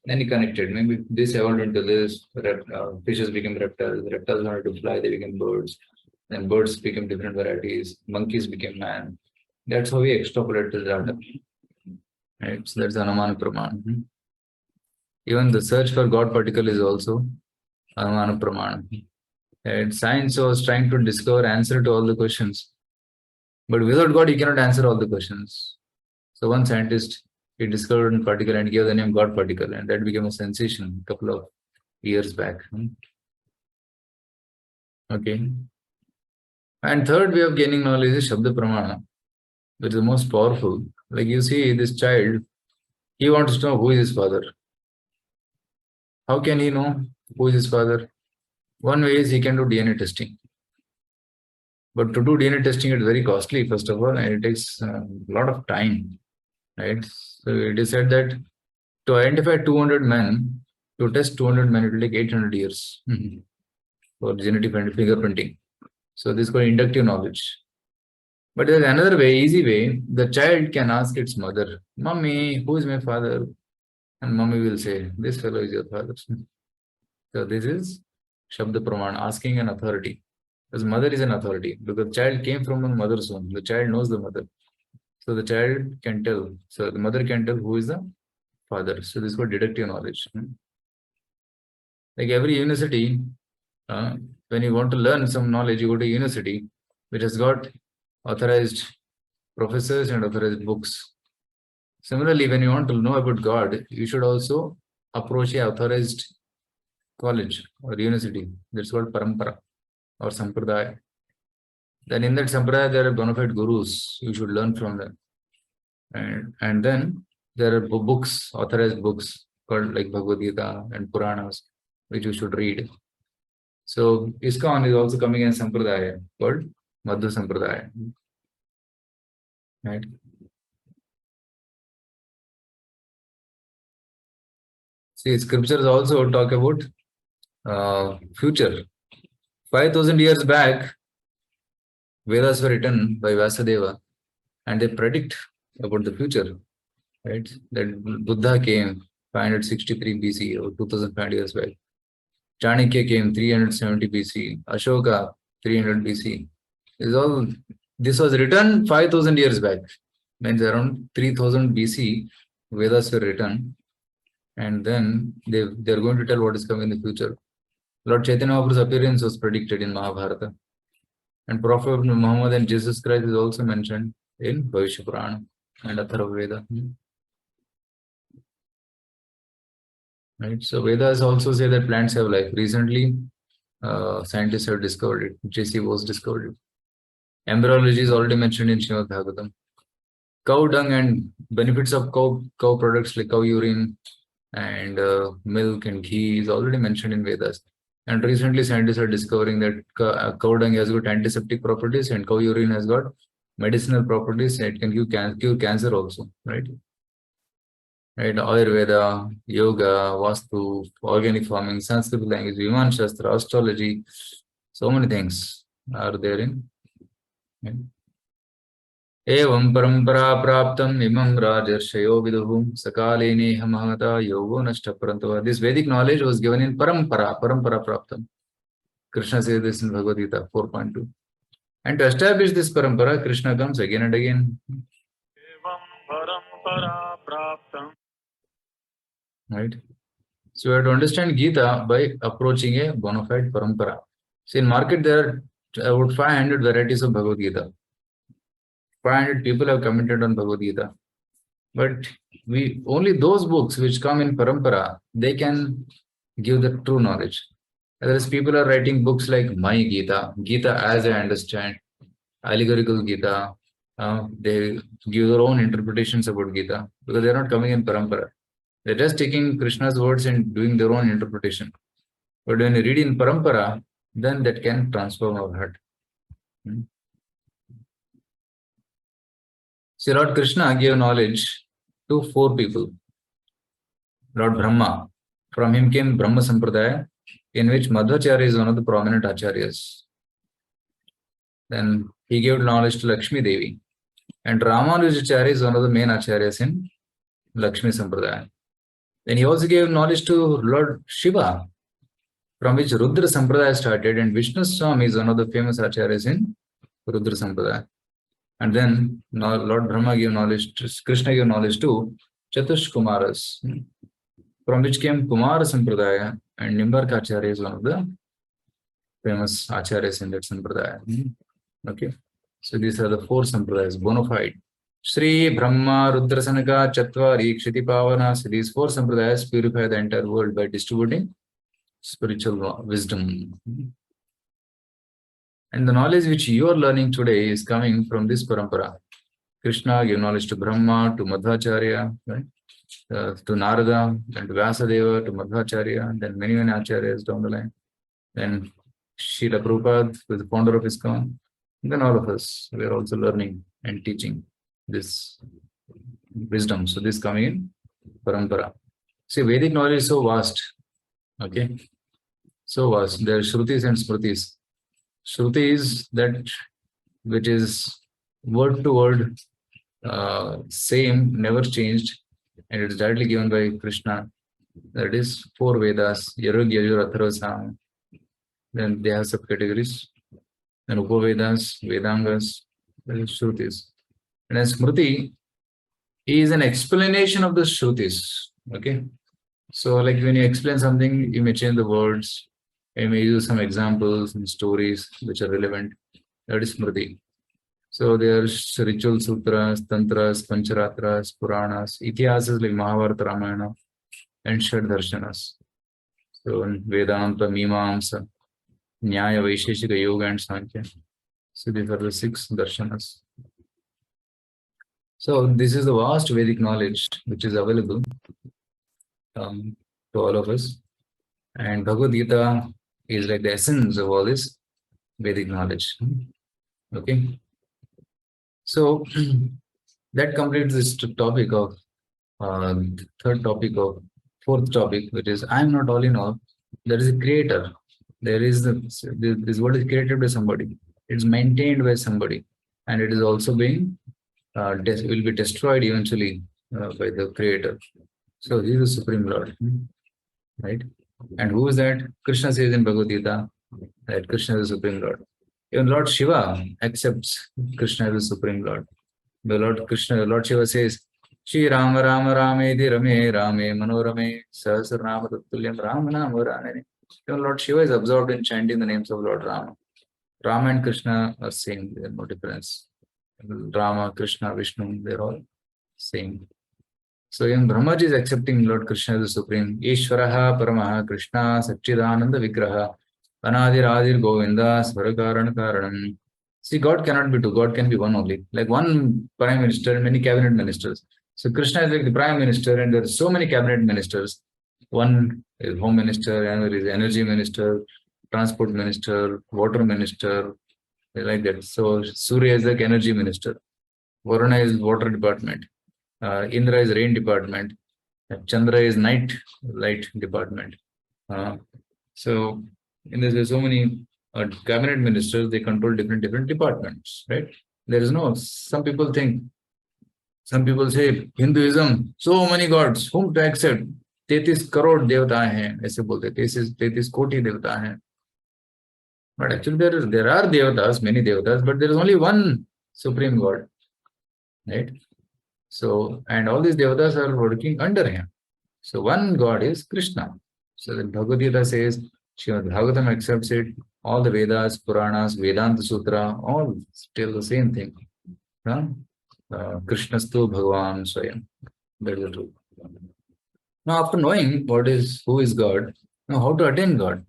Then he connected. Maybe this evolved into this. Fishes became reptiles. Reptiles wanted to fly. They became birds. Then birds became different varieties. Monkeys became man. That's how we extrapolate the data. Right? So that's Anumana Pramana. Even the search for God particle is also Anumana Pramana. And science was trying to discover answer to all the questions. But without God, you cannot answer all the questions. So one scientist, he discovered a particle and gave the name God particle, and that became a sensation a couple of years back. Okay. And third way of gaining knowledge is Shabda Pramana, which is the most powerful. Like you see this child, he wants to know who is his father. How can he know who is his father? One way is he can do DNA testing. But to do DNA testing, it's very costly, first of all, and it takes a lot of time. Right? So it is said that to identify 200 men, to test 200 men, it will take 800 years for genetic fingerprinting. So this is called inductive knowledge. But there's another way, easy way. The child can ask its mother, "Mommy, who is my father?" And mommy will say, "This fellow is your father." So this is Shabda Praman, asking an authority. Because mother is an authority. Because the child came from a mother's womb. The child knows the mother. So the child can tell. So the mother can tell who is the father. So this is called deductive knowledge. Like every university, when you want to learn some knowledge, you go to a university which has got authorized professors and authorized books. Similarly, when you want to know about God, you should also approach a authorized college or university. That's called parampara or sampradaya. Then in that sampradaya, there are bona fide gurus. You should learn from them. And then there are books, authorized books called like Bhagavad Gita and Puranas, which you should read. So ISKCON is also coming in sampradaya called Madhva Sampradaya. Right? See, scriptures also talk about future. 5,000 years back, Vedas were written by Vyasadeva, and they predict about the future, right? That Buddha came 563 BC or 2,500 years back. Chanakya came 370 BC. Ashoka 300 BC. This was written 5,000 years back. Means around 3000 BC, Vedas were written, and then they're going to tell what is coming in the future. Lord Chaitanya Mahaprabhu's appearance was predicted in Mahabharata, and Prophet Muhammad and Jesus Christ is also mentioned in Bhavishya Purana and Atharva Veda. Right. So Vedas also say that plants have life. Recently, scientists have discovered it. JC was discovered it. Embryology is already mentioned in Srimad Bhagavatam. Cow dung and benefits of cow products like cow urine and milk and ghee is already mentioned in Vedas. And recently, scientists are discovering that cow dung has got antiseptic properties and cow urine has got medicinal properties. And it can cure cancer also, right? Right, Ayurveda, Yoga, Vastu, organic farming, Sanskrit language, Viman Shastra, astrology, so many things are there in. Right? Evam parampara praptam imam rajarshayo viduhum sakale neha mahata yogo nashta parantava. This Vedic knowledge was given in parampara praptam. Krishna says this in Bhagavad Gita 4.2. And to establish this parampara, Krishna comes again and again. Right? So we have to understand Gita by approaching a bona fide parampara. See, in market there are about 500 varieties of Bhagavad Gita. 500 people have commented on Bhagavad Gita. But only those books which come in parampara, they can give the true knowledge. Otherwise, people are writing books like My Gita, Gita as I understand, allegorical Gita. They give their own interpretations about Gita because they are not coming in parampara. They're just taking Krishna's words and doing their own interpretation. But when you read in parampara, then that can transform our heart. See, Lord Krishna gave knowledge to 4 people. Lord Brahma, from him came Brahma Sampradaya, in which Madhvacharya is one of the prominent acharyas. Then he gave knowledge to Lakshmi Devi. And Ramanujacharya is one of the main acharyas in Lakshmi Sampradaya. Then he also gave knowledge to Lord Shiva, from which Rudra Sampradaya started, and Vishnu Swami is one of the famous acharyas in Rudra Sampradaya. And then Lord Brahma gave knowledge to Krishna gave knowledge to Chatush Kumaras, from which came Kumara Sampradaya, and Nimbarka Acharya is one of the famous acharyas in that Sampradaya. Okay, so these are the 4 Sampradayas, bona fide. Sri, Brahma, Rudra Sanaka, Chatvari, Kshiti Pavana. So these 4 Sampradayas purify the entire world by distributing spiritual wisdom. And the knowledge which you are learning today is coming from this parampara. Krishna gave knowledge to Brahma, to Madhvacharya, right? To Narada, and to Vyasadeva, to Madhvacharya, then many acharyas down the line. Then Srila Prabhupada, who is the founder of ISKCON. And then all of us, we are also learning and teaching this wisdom. So this coming in parampara. See, Vedic knowledge is so vast. Okay, so vast. There are Shrutis and Smritis. Shruti is that which is word to word, same, never changed, and it is directly given by Krishna. That is 4 Vedas, Yarug, Yajur, Atharva, Sam. Then they have subcategories. Then Upavedas, Vedangas, that is Shrutis. And then Smriti is an explanation of the Shrutis. Okay. So like when you explain something, you may change the words, you may use some examples and stories which are relevant. That is Smriti. So there's ritual sutras, tantras, pancharatras, puranas, itihasas like Mahabharata, Ramayana, and Shad Darshanas. So Vedanta, Mimamsa, Nyaya, Vaisheshika, Yoga, and Sankhya. So these are the 6 darshanas. So this is the vast Vedic knowledge which is available to all of us. And Bhagavad Gita is like the essence of all this Vedic knowledge. Okay. So that completes this topic of third topic of fourth topic, which is I am not all in all. There is a creator. There is this world is created by somebody. It's maintained by somebody, and it is also being will be destroyed eventually by the creator. So he is the supreme Lord, right? And who is that? Krishna says in Bhagavad Gita that Krishna is the supreme Lord. Even Lord Shiva accepts Krishna as the supreme Lord. The Lord Shiva says, Shri Rama Rama Ramedi Rame Rame Manorame Sahasranama Tattulyam Rama Nama Ranane. Even Lord Shiva is absorbed in chanting the names of Lord Rama. Rama and Krishna are same, there is no difference. Rama, Krishna, Vishnu, they're all same. So even Brahmaji is accepting Lord Krishna as the Supreme. Ishvaraha Paramaha Krishna Satchidananda Vigraha Anadir Adir Govinda Svarakaran Karanam. See, God cannot be two, God can be one only. Like one Prime Minister, many cabinet ministers. So Krishna is like the Prime Minister, and there are so many cabinet ministers. One is Home Minister, another is Energy Minister, Transport Minister, Water Minister, like that. So Surya is like Energy Minister, Varuna is Water Department, Indra is Rain Department, Chandra is Night Light Department. So in this, there's so many cabinet ministers, they control different departments, right? There is no, some people say Hinduism, so many gods, whom to accept? 33 crore देवता हैं, ऐसे बोलते 33 कोटि देवता हैं. But actually there are devatas, many devatas, but there is only one supreme God, right? So, and all these devatas are working under him. So one God is Krishna. So the Bhagavad Gita says, Srimad Bhagavatam accepts it, all the Vedas, Puranas, Vedanta Sutra, all still the same thing. Krishnastu Bhagavan Swayam. That is the truth. Now, after knowing who is God, now how to attain God.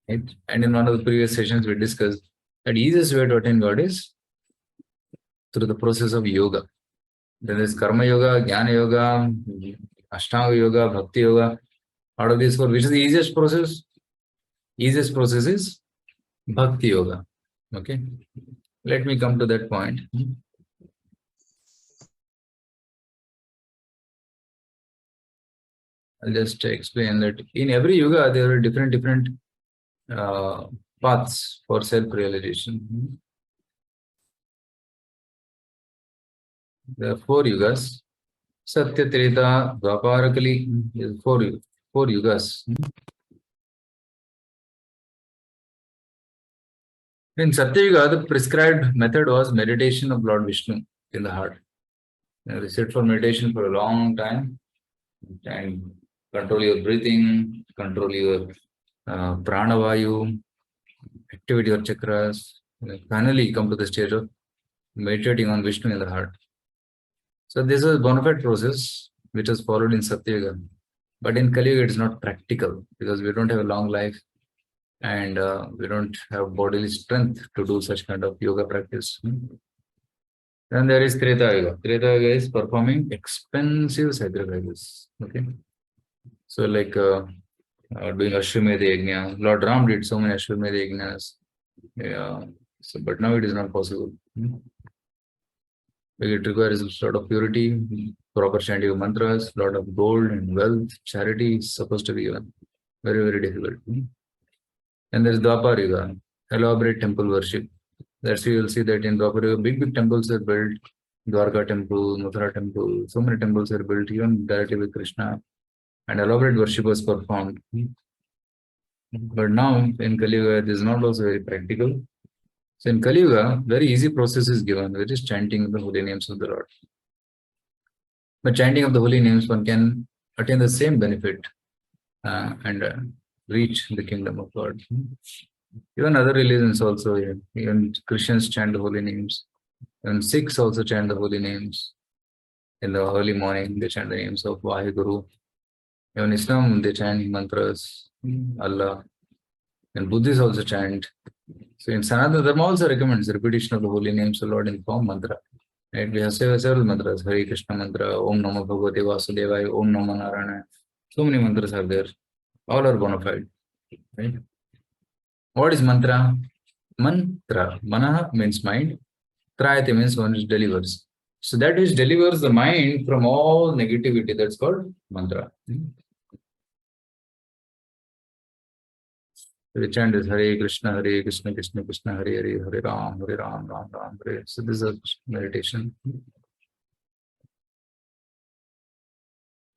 Right? And in one of the previous sessions, we discussed that easiest way to attain God is through the process of yoga. There is Karma Yoga, Jnana Yoga, Ashtanga Yoga, Bhakti Yoga. Out of these four, which is the easiest process? Easiest process is Bhakti Yoga. Okay. Let me come to that point. I'll just explain that in every yoga, there are different paths for self-realization. There are 4 yugas. Satya, Treta, Dwapara, Kali. There are 4 yugas. In Satya Yuga, the prescribed method was meditation of Lord Vishnu in the heart. We sit for meditation for a long time and control your breathing, control your pranavayu, activate your chakras. Finally, come to the stage of meditating on Vishnu in the heart. So this is a bona fide process which is followed in Satya Yuga. But in Kali Yuga, it is not practical because we don't have a long life and we don't have bodily strength to do such kind of yoga practice. Then there is Treta Yuga. Treta Yuga is performing expensive sacrifices. Okay. So like doing Ashwamedha Yajna. Lord Ram did so many Ashwamedha Yajnas. Yeah. So, but now it is not possible. It requires a lot of purity, proper chanting of mantras, lot of gold and wealth, charity is supposed to be given. Very, very difficult. And there is Dwapara Yuga, elaborate temple worship. That's why you will see that in Dwapara Yuga, big temples are built. Dwarka temple, Mathura temple, so many temples are built even directly with Krishna. And elaborate worship was performed. But now in Kali Yuga, this is not also very practical. So in Kali Yuga, very easy process is given, which is chanting the holy names of the Lord. By chanting of the holy names, one can attain the same benefit and reach the kingdom of God. Even other religions also, even Christians chant the holy names. Even Sikhs also chant the holy names. In the early morning, they chant the names of Vaheguru. Even Islam, they chant mantras, Allah. And Buddhists also chant. So in Sanatana Dharma also recommends repetition of the holy names of the Lord in form mantra. Right? We have several mantras, Hare Krishna mantra, Om Namo Bhagavate Vasudevaya, Om Namo Narayana. So many mantras are there. All are bona fide. Right? What is mantra? Mantra. Manaha means mind. Trayate means one which delivers. So that which delivers the mind from all negativity, that's called mantra. The chant is Hare Krishna, Krishna Krishna, Hare Hare, Hare Ram, Ram Ram, Hare. So this is a meditation.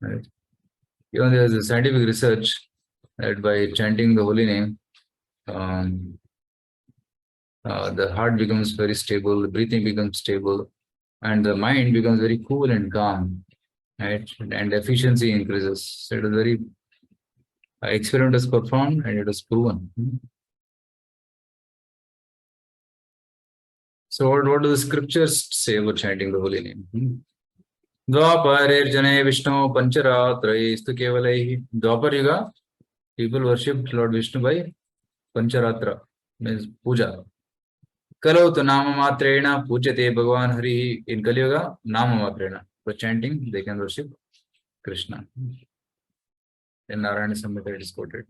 Right. Even there is a scientific research that by chanting the holy name, the heart becomes very stable, the breathing becomes stable, and the mind becomes very cool and calm, right? And efficiency increases. So it is very experiment is performed and it is proven. So what do the scriptures say about chanting the holy name? Dwapare Jane Vishnu Pancharatra Istu Kevalai. Dwapar Yuga, people worshipped Lord Vishnu by Pancharatra, means puja. Kalau to Nama Matrena Pujate Bhagavan Hari. In Kali Yuga, Nama Matrena. For chanting, they can worship Krishna. In Narayana Samhita it is quoted.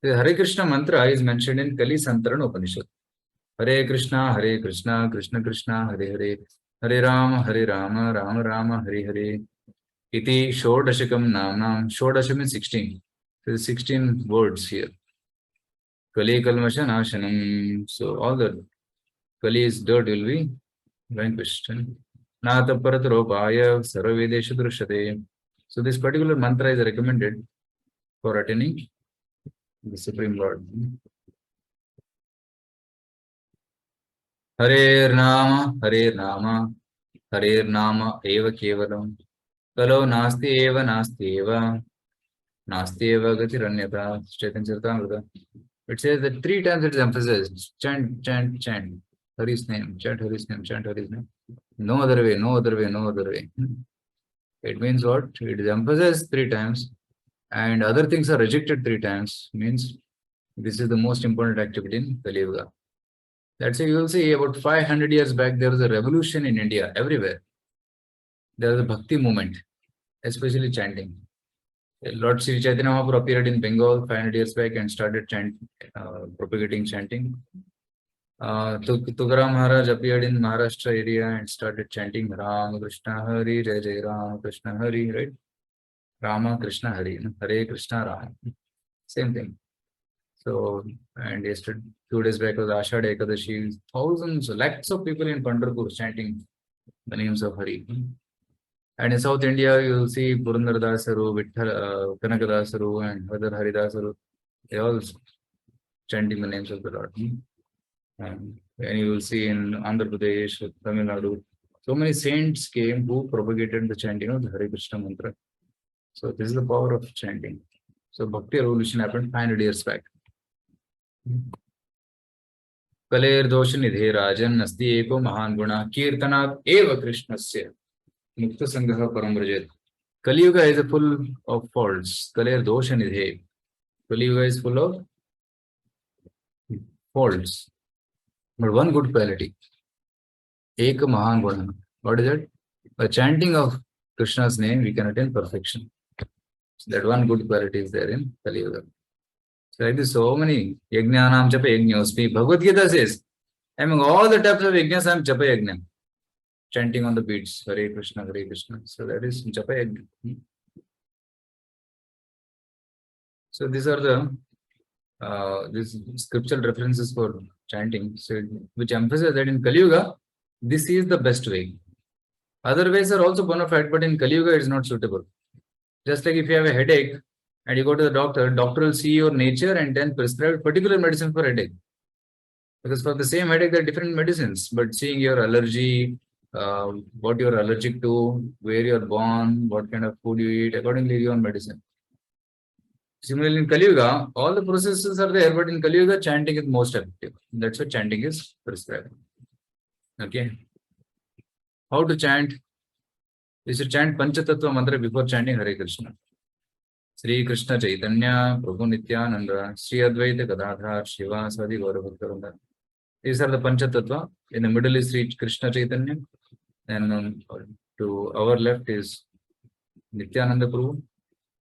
The Hare Krishna mantra is mentioned in Kali Santarana Upanishad. Hare Krishna, Krishna Krishna, Hare Hare, Hare Rama, Rama Rama, Hare Hare. Iti Shodashakam Namnam. Shodasham is 16. There is 16 words here. Kali Kalmasha Nashanam. So all the Kali's dirt will be vanquished. Nata Paratropaya Sarvavedesha Drushate. So this particular mantra is recommended for attaining the Supreme Lord. Hare Nama, Hare Nama Eva Kevalam. Kalo Nasti Eva, Nasti Eva Gatiranyata. Chaitanya Charitamrita. It says that 3 times it is emphasized. Chant, chant, chant. Hari's name, chant Hari's name, chant Hari's name. No other way, no other way, no other way. It means what? It is emphasized 3 times and other things are rejected 3 times. Means this is the most important activity in Kali Yuga. That's why you will see about 500 years back, there was a revolution in India, everywhere. There was a bhakti movement, especially chanting. Lord Sri Chaitanya Mahaprabhu appeared in Bengal 500 years back and started propagating chanting. Tukaram Maharaj appeared in Maharashtra area and started chanting Ram Krishna Hari, Jai Jai Ram Krishna Hari, right? Rama Krishna Hari, Hare Krishna Ram. Same thing. So, and yesterday, 2 days back was Ashadha Ekadashi, thousands, lakhs of people in Pandharpur chanting the names of Hari. And in South India, you will see Purandara Dasaru, Kanakadasaru, and other Haridasaru. They all chanting the names of the Lord. And you will see in Andhra Pradesh, Tamil Nadu, so many saints came who propagated the chanting of the Hare Krishna mantra. So this is the power of chanting. So Bhakti revolution happened 500 years back. Kaler dosha nidhe rajan asti eko mahan guna kirtanat eva krishnasya mukta sangha param vrajet. Kali Yuga is full of faults. Kaler dosha nidhe. Kali Yuga is full of faults. But one good quality. Eka mahan guna. What is it? By chanting of Krishna's name, we can attain perfection. So that one good quality is there in Kali Yuga. So like this, so many yajnanam japa yajñosmi. Bhagavad Gita says, among all the types of yajnas, I am japa yajna. Chanting on the beats, Hare Krishna, Hare Krishna. So that is japa yajna. So these are the these scriptural references for chanting, so which emphasize that in Kali Yuga, this is the best way. Other ways are also bona fide, but in Kali Yuga, it is not suitable. Just like if you have a headache and you go to the doctor will see your nature and then prescribe particular medicine for headache. Because for the same headache, there are different medicines, but seeing your allergy, what you're allergic to, where you're born, what kind of food you eat, accordingly your medicine. Similarly, in Kali Yuga, all the processes are there, but in Kali Yuga, chanting is most effective. That's why chanting is prescribed. Okay. How to chant? You should chant Panchatattva mantra before chanting Hare Krishna. Sri Krishna Chaitanya, Prabhu Nityananda, Sri Advaita Gadadhar, Shiva, Sadi Gaurabhaktaranda. These are the Panchatattva. In the middle is Sri Krishna Chaitanya. And to our left is Nityananda Prabhu,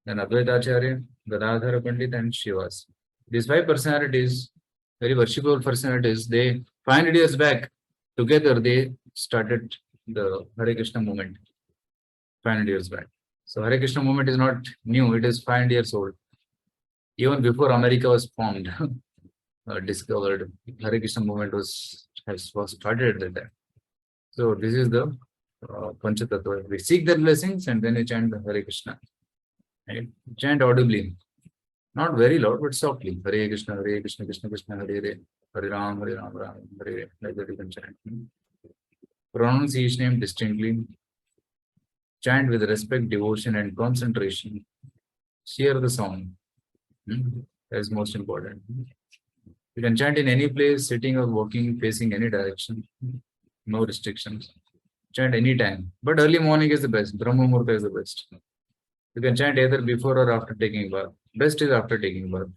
then Advaita Acharya, Gadadhara Pandit, and Shivas. These 5 personalities, very worshipful personalities, they 500 years back, together they started the Hare Krishna movement 500 years back. So Hare Krishna movement is not new, it is 500 years old. Even before America was formed, discovered, Hare Krishna movement was started at that time. So this is the Panchatattva. We seek their blessings and then we chant Hare Krishna. Right? Chant audibly, not very loud, but softly. Hare Krishna, Krishna Krishna, Hare Hare, Hare Ram, Hare Ram, Ram Hare Hare. Like that you can chant. Pronounce each name distinctly. Chant with respect, devotion, and concentration. Hear the sound. That is most important. You can chant in any place, sitting or walking, facing any direction. No restrictions. Chant anytime. But early morning is the best. Brahma Muhurta is the best. You can chant either before or after taking bath. Best is after taking bath.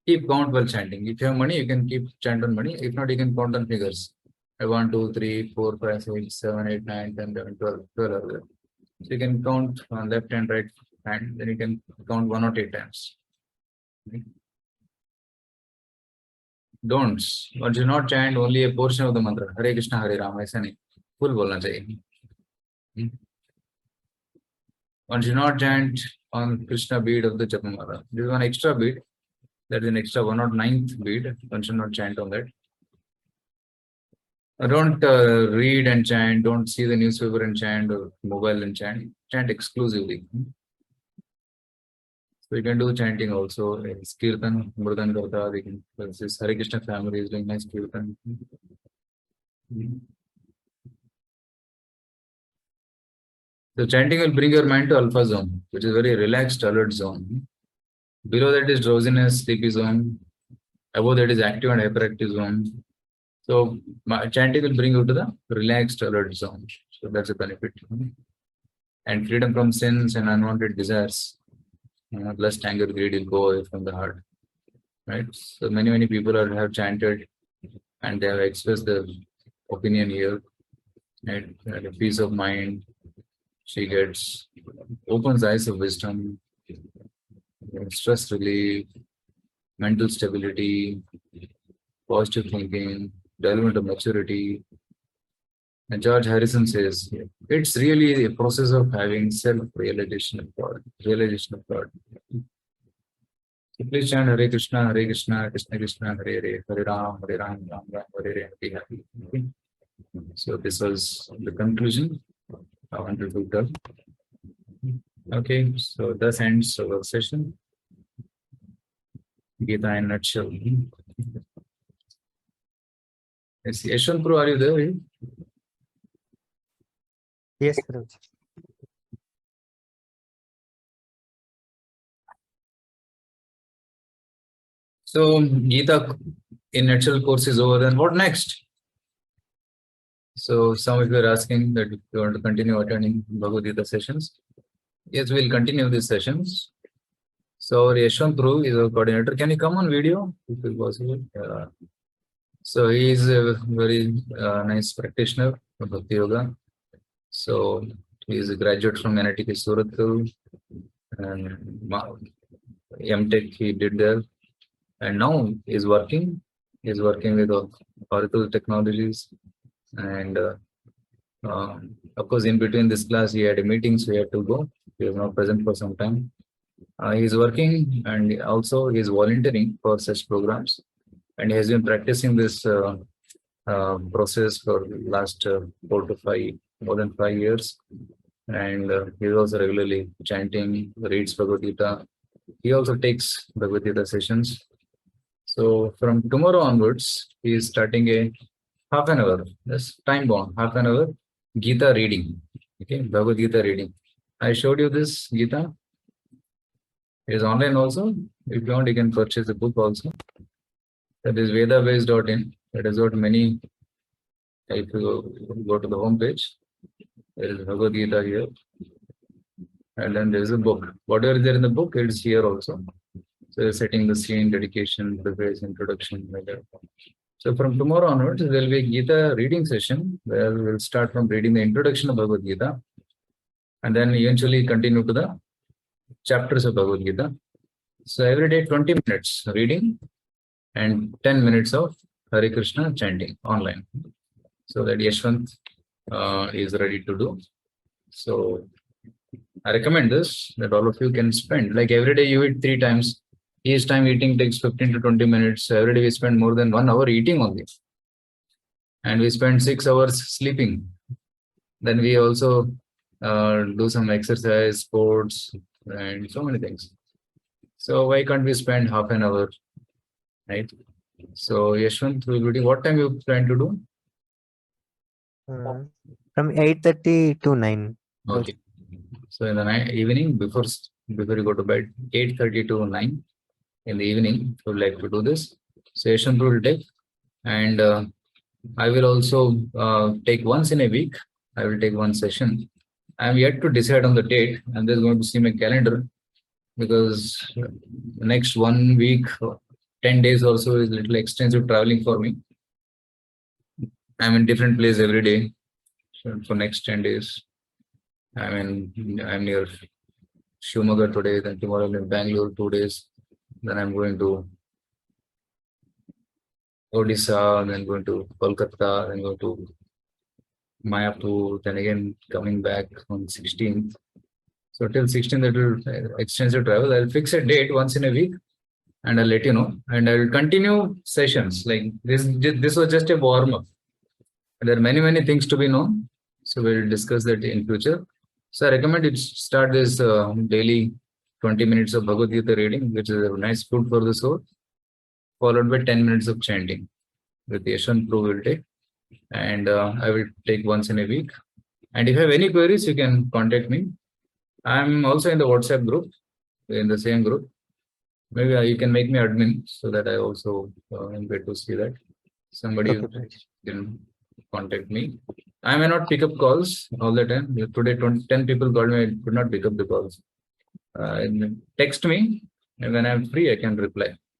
Keep count while chanting. If you have money, you can keep chant on money. If not, you can count on figures. 1, 2, 3, 4, 5, 6, 7, 8, 9, 10, 11, 12, 12 are there. So you can count on left and right hand. Then you can count 1 or 8 times. Don't. One should not chant only a portion of the mantra. Hare Krishna, Hare Rama. ऐसा नहीं. Full बोलना चाहिए. One should not chant on Krishna bead of the Japamala. There is one extra bead. That is an extra 109th bead. One should not chant on that. Don't read and chant. Don't see the newspaper and chant or mobile and chant. Chant exclusively. So you can do chanting also. It's Kirtan, Murdan Karta. This Hare Krishna family is doing nice Kirtan. So chanting will bring your mind to alpha zone, which is very relaxed, alert zone. Below that is drowsiness, sleepy zone. Above that is active and hyperactive zone. So chanting will bring you to the relaxed, alert zone. So that's a benefit. And freedom from sins and unwanted desires. Lust, anger, greed will go away from the heart. Right? So many people have chanted and they have expressed their opinion here. Right? And a peace of mind. She gets, opens eyes of wisdom, stress relief, mental stability, positive thinking, development of maturity. And George Harrison says, it's really a process of having self-realization of God. So please chant Hare Krishna, Krishna Krishna, Hare Hare, Hare Ram, Ram Ram, Hare Hare, be happy. Okay? So this was the conclusion. I wanted to tell. Okay, so this ends our session. Gita in a nutshell. Yes, Yeshwant, are you there? Yes, Guruji. So Gita in nutshell course is over. Then what next? So some of you are asking that if you want to continue attending Bhagavad Gita sessions. Yes, we'll continue these sessions. So Yeshwant Prabhu is our coordinator. Can you come on video if it's possible? So he is a very nice practitioner of Bhakti Yoga. So he is a graduate from NIT Surat and MTech he did there. And now he's working. He's working with Oracle Technologies. And of course, in between this class, he had a meeting, so he had to go. He was not present for some time. He's working and also he's volunteering for such programs. And he has been practicing this process for last 4 to 5, more than 5 years. And he's also regularly chanting, reads Bhagavad Gita. He also takes Bhagavad Gita sessions. So from tomorrow onwards, he is starting a half an hour, that's time bound, half an hour Gita reading. Okay, Bhagavad Gita reading. I showed you this Gita. It is online also. If you want, you can purchase the book also. That is vedabase.in. That has got many. If you go to the home page, there is Bhagavad Gita here. And then there is a book. Whatever is there in the book, it is here also. So setting the scene, dedication, preface, introduction, like that. So from tomorrow onwards, there will be a Gita reading session where we will start from reading the introduction of Bhagavad Gita and then eventually continue to the chapters of Bhagavad Gita. So every day 20 minutes reading and 10 minutes of Hare Krishna chanting online. So that Yeshwant is ready to do. So I recommend this that all of you can spend. Like every day you eat 3 times. Each time eating takes 15 to 20 minutes. So every day we spend more than 1 hour eating only. And we spend 6 hours sleeping. Then we also do some exercise, sports, and so many things. So why can't we spend half an hour, right? So Yashwant, what time you plan to do? From 8:30 to 9. Okay. So in the evening, before you go to bed, 8:30 to 9 in the evening, you would like to do this. So Yashwant will take, and I will also take once in a week. I will take one session. I am yet to decide on the date. I'm just going to see my calendar because the next 1 week, 10 days also is a little extensive traveling for me. I'm in different place every day. So for next 10 days, I'm near Shumaga today, then tomorrow I'm in Bangalore 2 days. Then I'm going to Odisha, then going to Kolkata, then going to Mayapur, then again coming back on 16th. So till 16th, it will extensive travel. I'll fix a date once in a week and I'll let you know. And I will continue sessions like this. This was just a warm up. There are many things to be known. So we'll discuss that in future. So I recommend you start this daily 20 minutes of Bhagavad Gita reading, which is a nice food for the soul, followed by 10 minutes of chanting with Yashwant Prabhu will take. And I will take once in a week. And if you have any queries, you can contact me. I'm also in the WhatsApp group, in the same group. Maybe you can make me admin so that I also get to see that. Somebody can contact me. I may not pick up calls all the time. Today, 10 people called me. I could not pick up the calls. Text me, and when I'm free, I can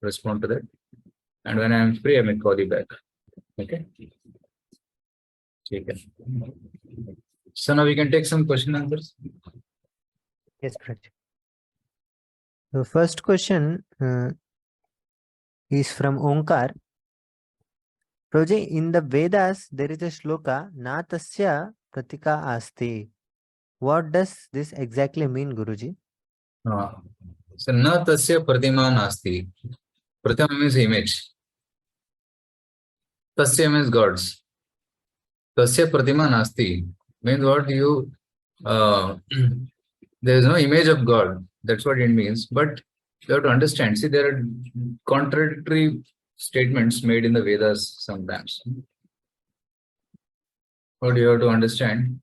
respond to that. And when I'm free, I may call you back. Okay. Okay. So now we can take some question answers. Yes, correct. The first question is from Omkar. Prabhuji, in the Vedas, there is a shloka, Na tasya pratika asti. What does this exactly mean, Guruji? So, na tasya pratima nasti. Pratima means image. Tasya means gods. Tasya pratima nasti means what you, there is no image of God. That's what it means. But you have to understand, see, there are contradictory statements made in the Vedas sometimes. But you have to understand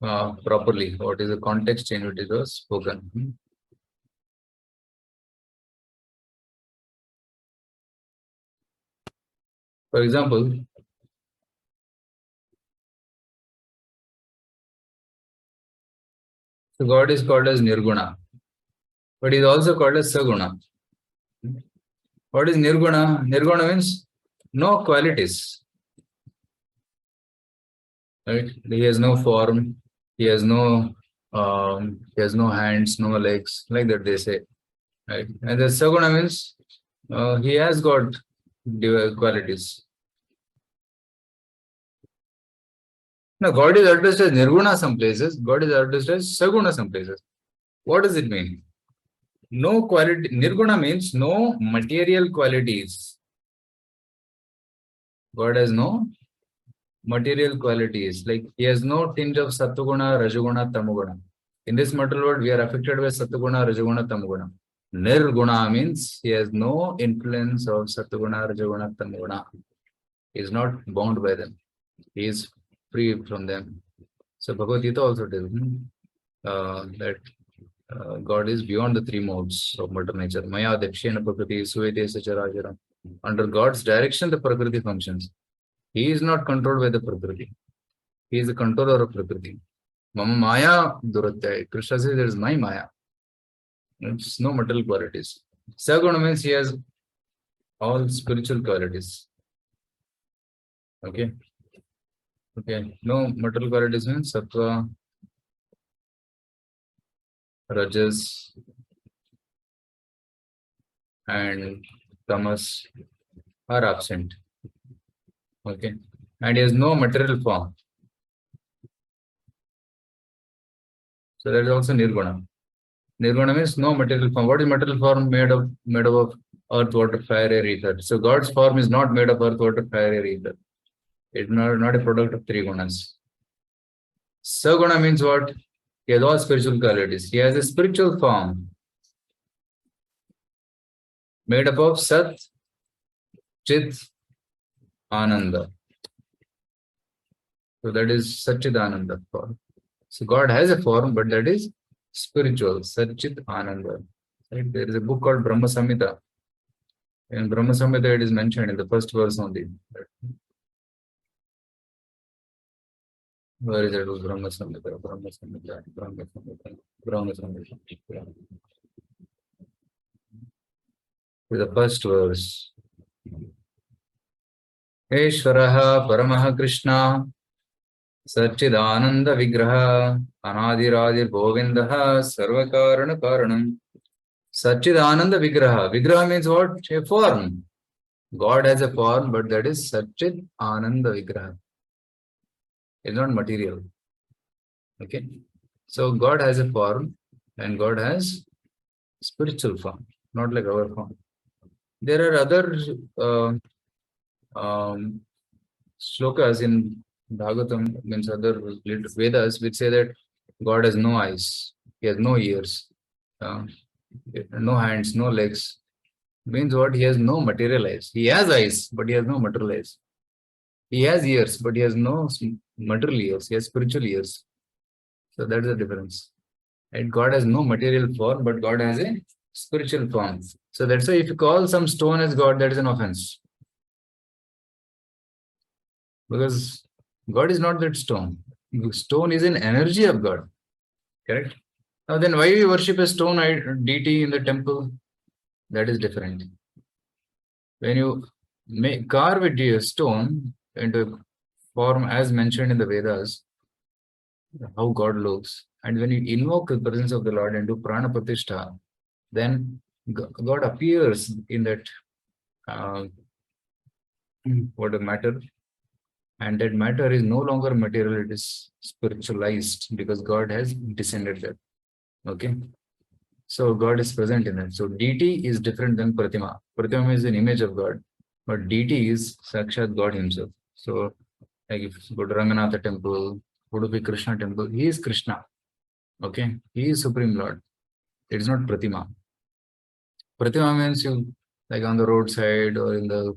properly what is the context in which it was spoken. For example, so God is called as Nirguna, but he is also called as Saguna. What is Nirguna? Nirguna means no qualities. Right? He has no form. He has no hands, no legs, like that they say. Right? And the Saguna means he has got qualities. Now, God is addressed as Nirguna some places. God is addressed as Saguna some places. What does it mean? No quality. Nirguna means no material qualities. God has no material qualities. Like he has no tinge of Sattuguna, Rajaguna, Tamaguna. In this material world, we are affected by Sattuguna, Rajaguna, Tamaguna. Nirguna means he has no influence of Sattuguna, Rajaguna, Tamaguna. He is not bound by them. He is free from them. So Bhagavad Gita also tells that God is beyond the three modes of matter nature. Maya Dakshena Prakriti Suvete Sacharajaram. Under God's direction, the Prakriti functions. He is not controlled by the Prakriti. He is the controller of Prakriti. Mama Maya Duratya. Krishna says there is my Maya. It's no material qualities. Saguna means he has all spiritual qualities. Okay. Okay. No material qualities means Sattva, Rajas, and Tamas are absent. Okay. And he has no material form. So that is also Nirguna. Nirguna means no material form. What is material form? Made up of earth, water, fire, air, ether. So God's form is not made of earth, water, fire, air, ether. It's not a product of three gunas. Saguna means what? He has all spiritual qualities. He has a spiritual form made up of Sat, Chit, Ananda. So that is Satchidananda form. So God has a form, but that is spiritual, Satchit Ananda. Right? There is a book called Brahma Samhita. In Brahma Samhita, it is mentioned in the first verse only. Where is it? Brahma Samhita, Brahma Samhita, Brahma Samhita, Brahma Samhita. The first verse. Eshvaraha Paramaha Krishna Satchidananda Vigraha Anadiradir Govindaha Sarvakarana Karanam. Satchidananda Vigraha. Vigraha means what? A form. God has a form, but that is Satchid Ananda Vigraha. It's not material. Okay. So God has a form and God has spiritual form, not like our form. There are other shlokas in Bhagavatam, means other Vedas, which say that God has no eyes, He has no ears, no hands, no legs. Means what? He has no material eyes. He has eyes, but he has no material eyes. He has ears, but he has no material ears. He has spiritual ears. So that's the difference. And God has no material form, but God has a spiritual form. So that's why if you call some stone as God, that is an offense. Because God is not that stone. Stone is an energy of God. Correct? Now then why we worship a stone deity in the temple? That is different. When you carve a stone into form as mentioned in the Vedas, how God looks, and when you invoke the presence of the Lord and do prana pratishtha, then God appears in that what a matter, and that matter is no longer material, it is spiritualized because God has descended there. Okay, so God is present in it. So deity is different than pratima. Pratima is an image of God, but deity is Sakshat God himself. So like if you go to Ranganatha temple, Udupi Krishna temple, he is Krishna. Okay, he is Supreme Lord. It is not Pratima. Pratima means you, like on the roadside or in the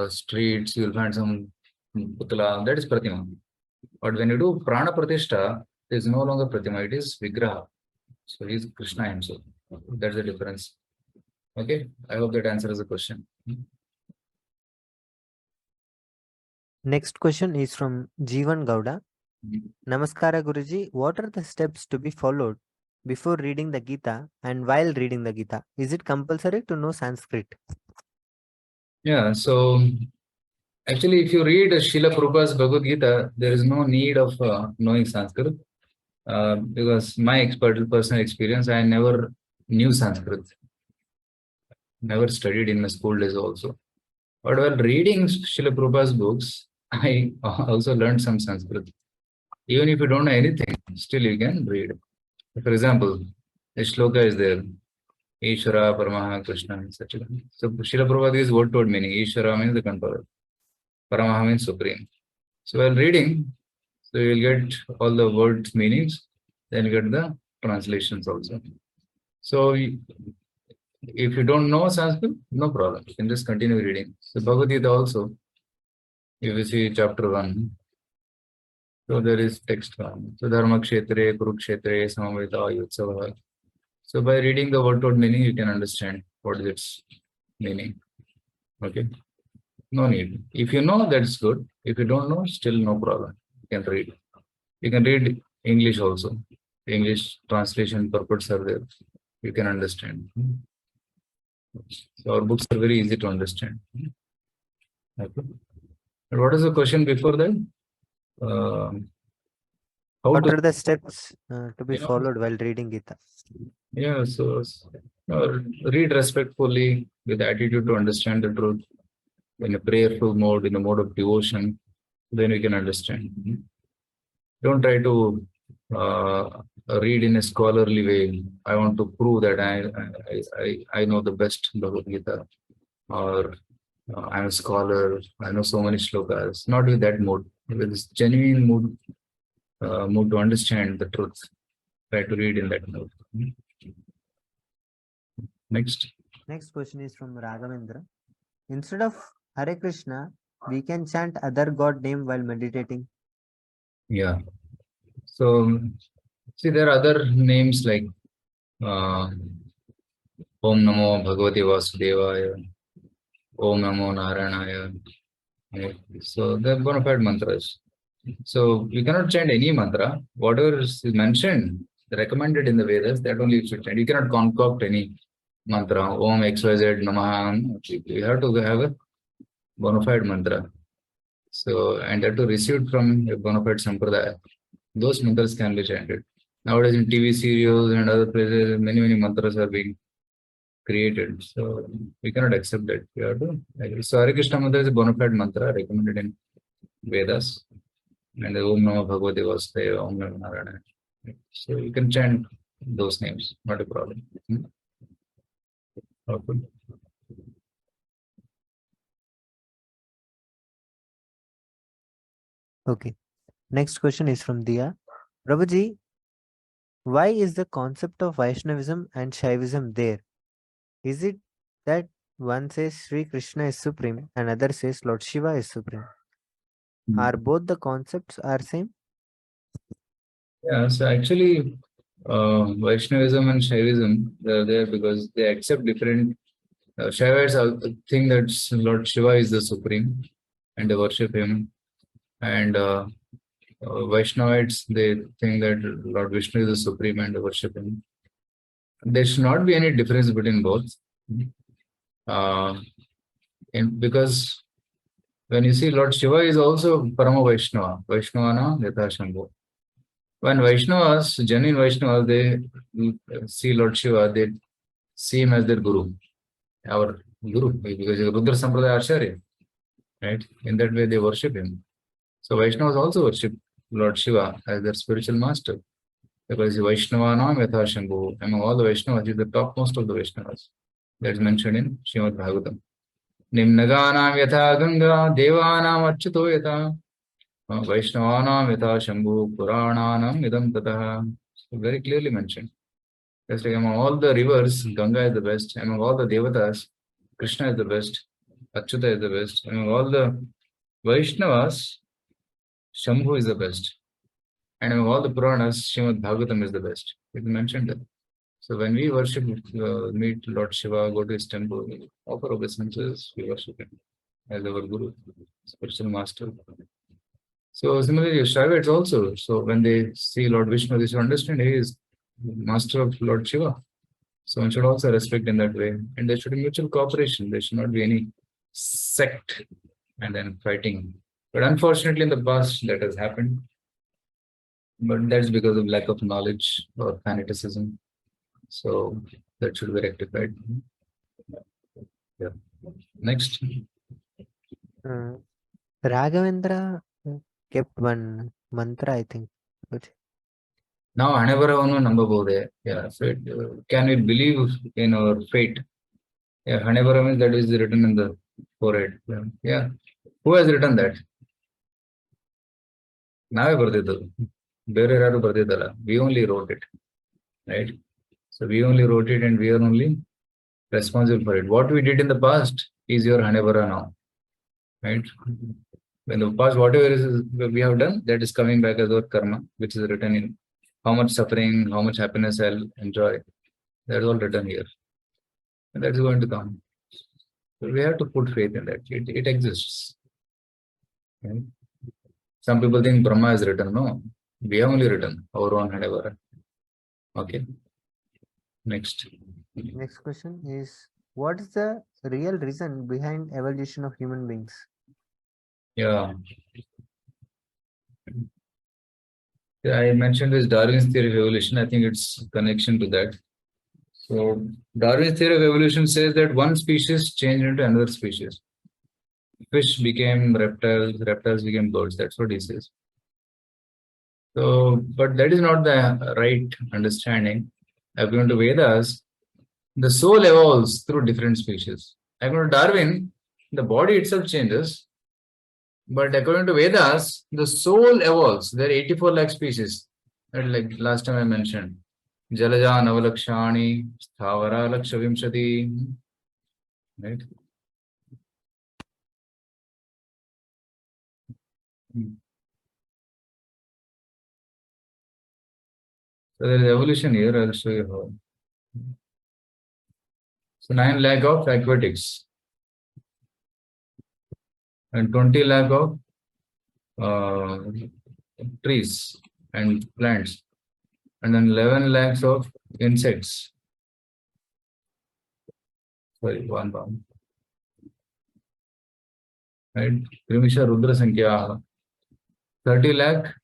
streets, you will find some putala, that is Pratima. But when you do Prana Pratishtha, it is no longer Pratima, it is Vigraha. So he is Krishna himself. That's the difference. Okay, I hope that answers the question. Next question is from Jeevan Gowda. Namaskara Guruji, what are the steps to be followed before reading the Gita and while reading the Gita? Is it compulsory to know Sanskrit? Yeah, so actually if you read Srila Prabhupada's Bhagavad Gita, there is no need of knowing Sanskrit because my personal experience, I never knew Sanskrit. Never studied in my school days also. But while reading Srila Prabhupada's books, I also learned some Sanskrit. Even if you don't know anything, still you can read. For example, a shloka is there. Ishvara, Paramaha, Krishna, etc. So Srila Prabhupada is word-to-word meaning. Ishvara means the controller. Paramaha means supreme. So while reading, so you will get all the words meanings, then you get the translations also. So if you don't know Sanskrit, no problem. You can just continue reading. So Bhagavad Gita also, if you see chapter 1, so there is text 1. So Dharma Kshetre, Kurukshetre, Samaveta, Yutsava. So by reading the word-to-word meaning, you can understand what is its meaning. Okay. No need. If you know, that's good. If you don't know, still no problem. You can read. You can read English also. English translation purports are there. You can understand. So our books are very easy to understand. Okay. And what is the question before that? How What to, are the steps to be you know, followed while reading Gita? yeah, so read respectfully with attitude to understand the truth. In a prayerful mode, in a mode of devotion, then you can understand. Don't try to read in a scholarly way. I want to prove that I know the best Bhagavad Gita, or I'm a scholar. I know so many shlokas. Not with that mood. With this genuine mood to understand the truth. Try to read in that mood. Next. Next question is from Raghavendra. Instead of Hare Krishna, we can chant other God name while meditating. Yeah. So see, there are other names like Om Namo Bhagavate Vasudevaya, Om Namo Naranaya. Right? So they're bona fide mantras. So we cannot chant any mantra. Whatever is mentioned, recommended in the Vedas, that only you should chant. You cannot concoct any mantra. Om XYZ Namaha. You have to have a bona fide mantra. So, and that to receive from a bona fide sampradaya. Those mantras can be chanted. Nowadays in TV serials and other places, many mantras are being created. So we cannot accept that. We have to. So Hare Krishna mantra is a bona fide mantra recommended in Vedas. And Om Namo Bhagavate Vasudevaya, Om Namo Narayana. So you can chant those names, not a problem. Okay. Okay. Next question is from Dia. Prabhuji, why is the concept of Vaishnavism and Shaivism there? Is it that one says Sri Krishna is supreme and other says Lord Shiva is supreme? Are both the concepts are same? Yeah, so actually, Vaishnavism and Shaivism, they're there because they accept different. Shaivites think that Lord Shiva is the supreme and they worship him. And Vaishnavites, they think that Lord Vishnu is the supreme and they worship him. There should not be any difference between both. Because when you see Lord Shiva is also Parama Vaishnava, Vaishnavana Yatha Shambhu. When Vaishnavas, genuine Vaishnavas, they see Lord Shiva, they see him as their Guru, our Guru, because he's a Rudra Sampradaya Acharya, right? In that way, they worship him. So Vaishnavas also worship Lord Shiva as their spiritual master, because Vaishnavanam Yatha Shambhu, among all the Vaishnavas, he is the topmost of the Vaishnavas. That is mentioned in Srimad Bhagavatam. Nimnaganam Yatha Ganga, Devanam Achyuto Yatha, Vaishnavanam Yatha Shambhu, Purananam Idam Tataha. So very clearly mentioned. Just like among all the rivers, Ganga is the best. Among all the Devatas, Krishna is the best. Achyuta is the best. Among all the Vaishnavas, Shambhu is the best. And among all the Puranas, Srimad Bhagavatam is the best. It is mentioned there. So when we worship, meet Lord Shiva, go to his temple, offer obeisances, we worship him as our Guru, spiritual master. So similarly, Shaivites also. So when they see Lord Vishnu, they should understand he is master of Lord Shiva. So one should also respect in that way. And there should be mutual cooperation. There should not be any sect and then fighting. But unfortunately, in the past, that has happened. But that's because of lack of knowledge or fanaticism. So that should be rectified. Yeah. Next. Raghavendra kept one mantra, I think. Now, Hanebharavanu Nambabode. Yeah. So can we believe in our fate? Yeah. Hanebharam, that is written in the forehead. Yeah. Who has written that? Nave Bardidal. Bere Bardidala. We only wrote it. Right? So we only wrote it and we are only responsible for it. What we did in the past is your Hanebhara now. Right? In the past, whatever is we have done, that is coming back as our karma, which is written in how much suffering, how much happiness I'll enjoy. That is all written here. And that is going to come. So we have to put faith in that. It exists. Right? Some people think Brahma is written. No, we have only written our own Hanebhara. Okay. Next. Next question is, what is the real reason behind evolution of human beings? Yeah. I mentioned this Darwin's theory of evolution. I think it's connection to that. So Darwin's theory of evolution says that one species changed into another species. Fish became reptiles, reptiles became birds. That's what he says. So, but that is not the right understanding. According to Vedas, the soul evolves through different species. According to Darwin, the body itself changes, but according to Vedas, the soul evolves. There are 84 lakh species. Like last time I mentioned. Jalaja Navalakshani, Sthavara Lakshavimshati. Right? So there is evolution here. I'll show you how. So 9 lakh of aquatics and 20 lakh of trees and plants, and then 11 lakhs of insects. Sorry, one pound. Right? Krimisha Rudra Sankhya, 30 lakh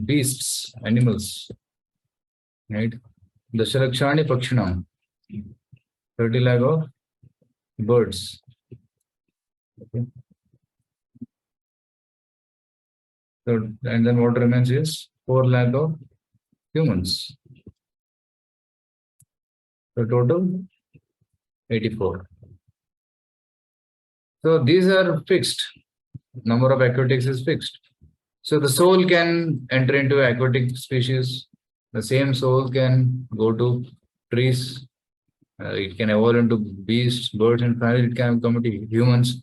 beasts, animals. Right? Dasharakshani Pakshinam, 30 lakh of birds. Okay. So, and then what remains is 4 lakh of humans. So total 84. So these are fixed. Number of aquatics is fixed. So the soul can enter into aquatic species. The same soul can go to trees. It can evolve into beasts, birds, and finally it can come to humans.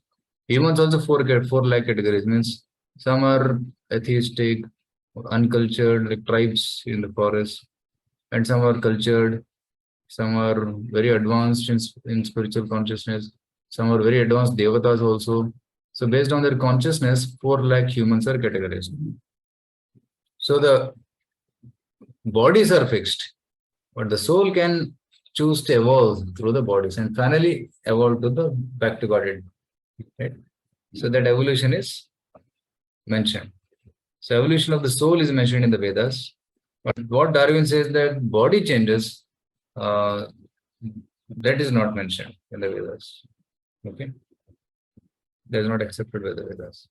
Humans also four lakh categories. Means some are atheistic, uncultured, like tribes in the forest, and some are cultured. Some are very advanced in spiritual consciousness. Some are very advanced devatas also. So based on their consciousness, 4 lakh humans are categorized. So the bodies are fixed, but the soul can choose to evolve through the bodies and finally evolve to the back to Godhead. Right? So that evolution is mentioned. So evolution of the soul is mentioned in the Vedas. But what Darwin says that body changes, that is not mentioned in the Vedas. Okay. That is not accepted by the Vedas.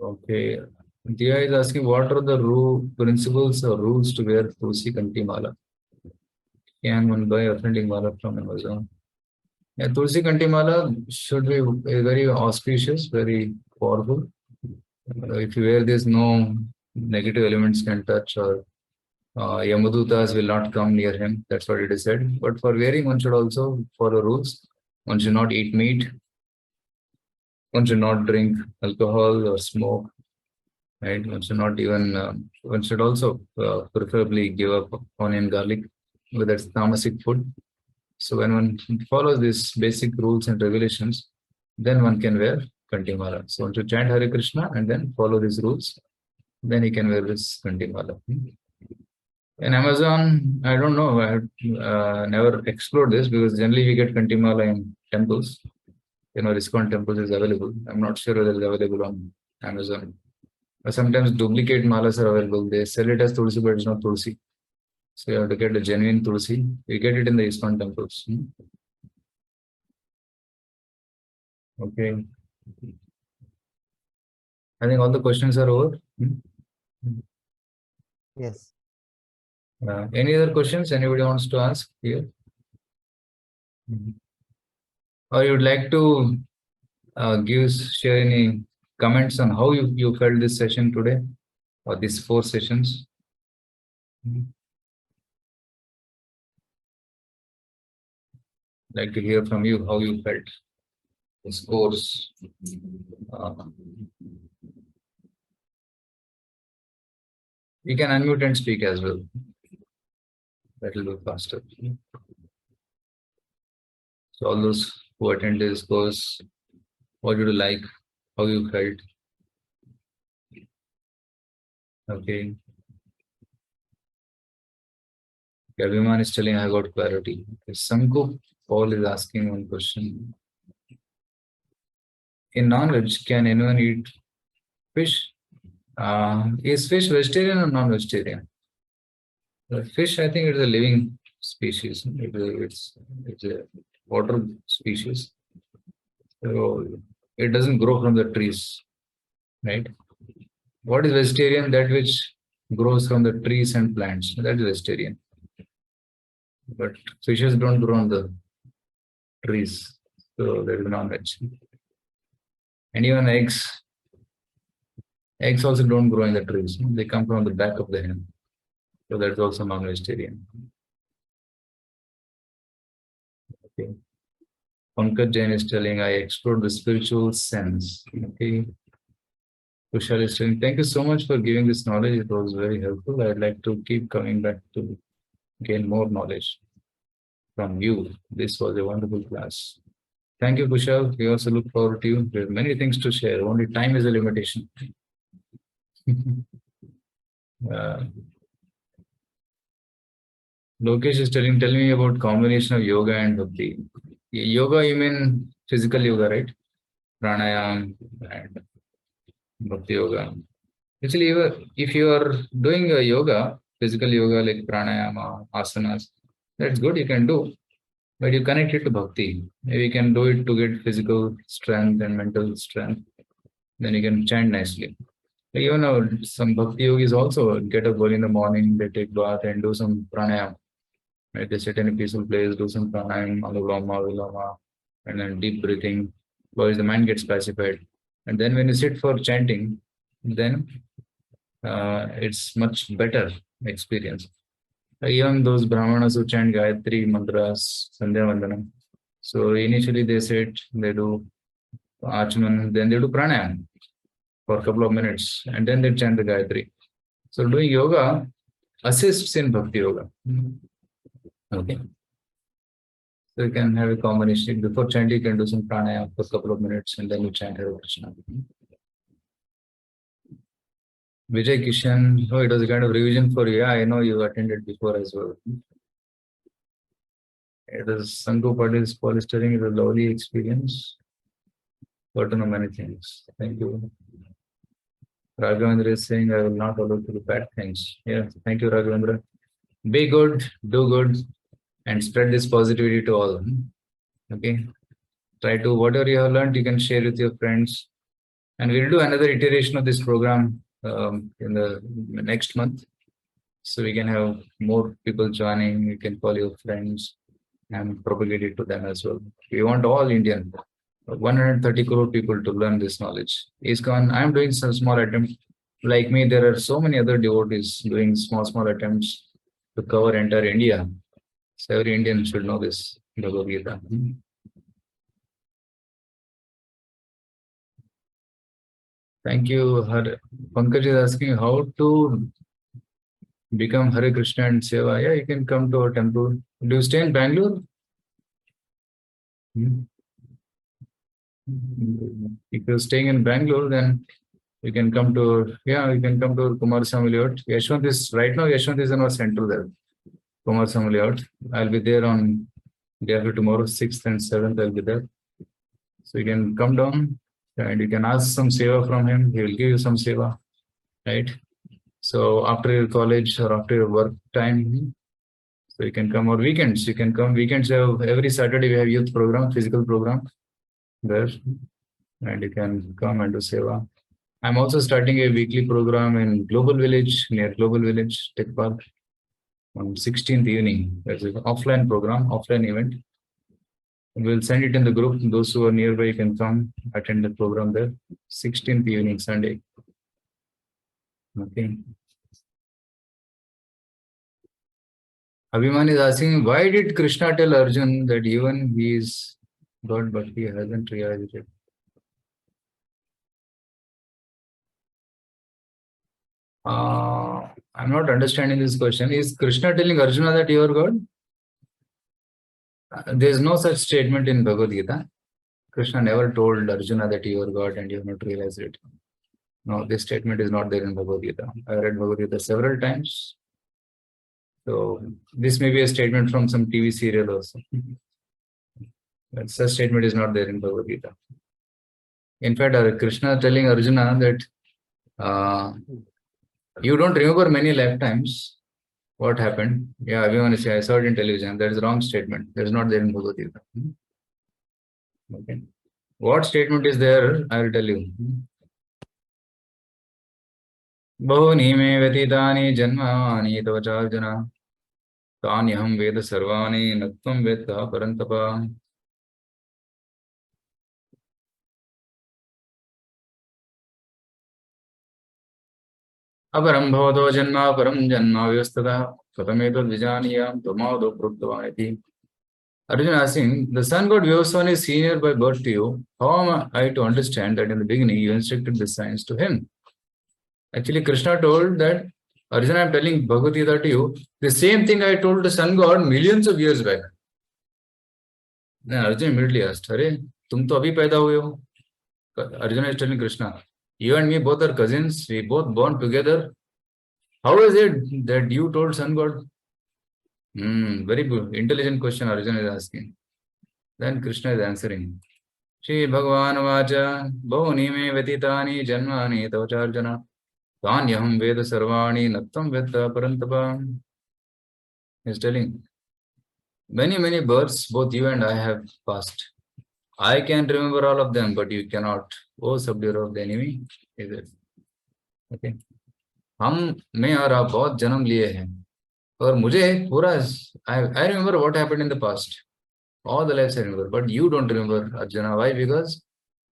Okay. Dia is asking what are the principles or rules to wear Tulsi Kanti Mala? Can one buy authentic Mala from Amazon? Yeah, Tulsi Kanti Mala should be very auspicious, very powerful. If you wear this, no negative elements can touch, or Yamadutas will not come near him. That's what it is said. But for wearing, one should also follow rules. One should not eat meat. One should not drink alcohol or smoke. Right? One should not even. One should also preferably give up onion, garlic, because that's tamasic food. So when one follows these basic rules and regulations, then one can wear Kanti Mala. So one should chant Hare Krishna and then follow these rules. Then he can wear this Kanti Mala. In Amazon, I don't know. I have never explored this because generally we get Kanti Mala in temples. ISKCON temples is available. I'm not sure whether it's available on Amazon. Sometimes duplicate malas are available. They sell it as Tulsi, but it's not Tulsi. So you have to get a genuine Tulsi. You get it in the ISKCON temples. Okay. I think all the questions are over. Yes. Any other questions anybody wants to ask here? Or you would like to share any comments on how you felt this session today, or these 4 sessions? Like to hear from you how you felt this course. You can unmute and speak as well. That will be faster. So all those who attended this course, what did you like? How you felt? Okay. Abhiman is telling I got clarity. Sanku Paul is asking one question. In non-veg, can anyone eat fish? Is fish vegetarian or non-vegetarian? The fish, I think, it's a living species. It's a water species. So it doesn't grow from the trees. right? What is vegetarian? That which grows from the trees and plants. That is vegetarian. But fishes don't grow on the trees, so there is non-veg. And even eggs also don't grow in the trees. They come from the back of the hen. So that's also non-vegetarian. Okay. Pankaj Jain is telling, I explored the spiritual sense. Okay. Kushal is telling, thank you so much for giving this knowledge. It was very helpful. I'd like to keep coming back to gain more knowledge from you. This was a wonderful class. Thank you, Kushal. We also look forward to you. There are many things to share. Only time is a limitation. Lokesh is telling me about combination of yoga and bhakti. Yoga, you mean physical yoga, right? Pranayam and bhakti yoga. Actually, if you are doing a yoga, physical yoga like pranayama, asanas, that's good, you can do. But you connect it to bhakti. Maybe you can do it to get physical strength and mental strength. Then you can chant nicely. Even some bhakti yogis also get up early in the morning, they take bath and do some pranayam. Right? They sit in a peaceful place, do some pranayam, anuloma, viloma, and then deep breathing, because the mind gets pacified. And then when you sit for chanting, then it's much better experience. Even those Brahmanas who chant Gayatri mantras, Sandhya Vandanam. So initially they sit, they do Achaman, then they do pranayam for a couple of minutes, and then they chant the Gayatri. So doing yoga assists in bhakti yoga. Okay. So you can have a combination. Before chanting, you can do some pranayam for a couple of minutes, and then you chant Hare Krishna. Vijay Kishan, oh, it was a kind of revision for you. Yeah, I know you attended before as well. It is Sango Patil's polystyrene is a lovely experience. Got to know many things. Thank you. Raghavendra is saying, I will not allow to do bad things. Yeah, thank you, Raghavendra. Be good, do good, and spread this positivity to all. Okay. Try to, whatever you have learned, you can share with your friends. And we'll do another iteration of this program in the next month. So we can have more people joining. You can call your friends and propagate it to them as well. We want all Indian, 130 crore people to learn this knowledge. ISKCON, I'm doing some small attempts. Like me, there are so many other devotees doing small attempts to cover entire India. So every Indian should know this Bhagavad Gita. Thank you. Pankaj is asking how to become Hare Krishna and Seva. Yeah, you can come to our temple. Do you stay in Bangalore? If you're staying in Bangalore, then you can come to, you can come to Kumaraswamy Layout. Yashwant is, right now, Yashwant is in our central there. Kumaraswamy Layout. I'll be there on day after tomorrow, 6th and 7th, I'll be there. So you can come down and you can ask some seva from him. He will give you some seva, right? So after your college or after your work time, so you can come, or weekends, you can come. Weekends, every Saturday we have youth program, physical program there, and you can come and do seva. I'm also starting a weekly program in Global Village, near Global Village Tech Park on 16th evening. That's an offline program, offline event. We'll send it in the group. Those who are nearby can come attend the program there. 16th evening, Sunday. Okay. Abhiman is asking, why did Krishna tell Arjun that even he is God, but he hasn't realized it? I'm not understanding this question. Is Krishna telling Arjuna that you are God? There is no such statement in Bhagavad Gita. Krishna never told Arjuna that you are God and you have not realized it. No, this statement is not there in Bhagavad Gita. I read Bhagavad Gita several times. So this may be a statement from some TV serial also. But such statement is not there in Bhagavad Gita. In fact, Krishna telling Arjuna that you don't remember many lifetimes. What happened? Yeah, everyone is saying, I saw it in television. That is wrong statement. That is not there in Bhagavad Gita. Okay. What statement is there? I will tell you. बहूनि मे व्यतीतानि जन्मानि तव चार्जुन तान्यहं वेद सर्वाणि न त्वं वेत्ता परन्तप अपरं भवतो जन्म परं जन्म व्यस्ततः कथमेतद्विजानीयां त्वमादौ प्रोक्तवान् इति Arjuna asking, the sun god Vyavasvani is senior by birth to you. How am I to understand that in the beginning you instructed the science to him? Actually, Krishna told that, Arjuna, I am telling Bhagavad Gita to you, the same thing I told the sun god millions of years back. Then Arjuna immediately asked, Hare, tum to abhi paida huye ho? Arjuna is telling Krishna, you and me both are cousins, we both born together. How is it that you told sun god? Very good, intelligent question Arjuna is asking. Then Krishna is answering. Shri Bhagavan Vacha Bahuni me Vetitani Janmani Tavacharjana Tanyaham Veda Sarvani Nattam Veda Parantapa. He is telling, many births both you and I have passed. I can remember all of them, but you cannot. O subduer of the enemy. Is it? Okay. हम मैं और आप बहुत जन्म लिए हैं और मुझे पूरा I remember what happened in the past. All the lives I remember, but you don't remember, Arjuna. Why? Because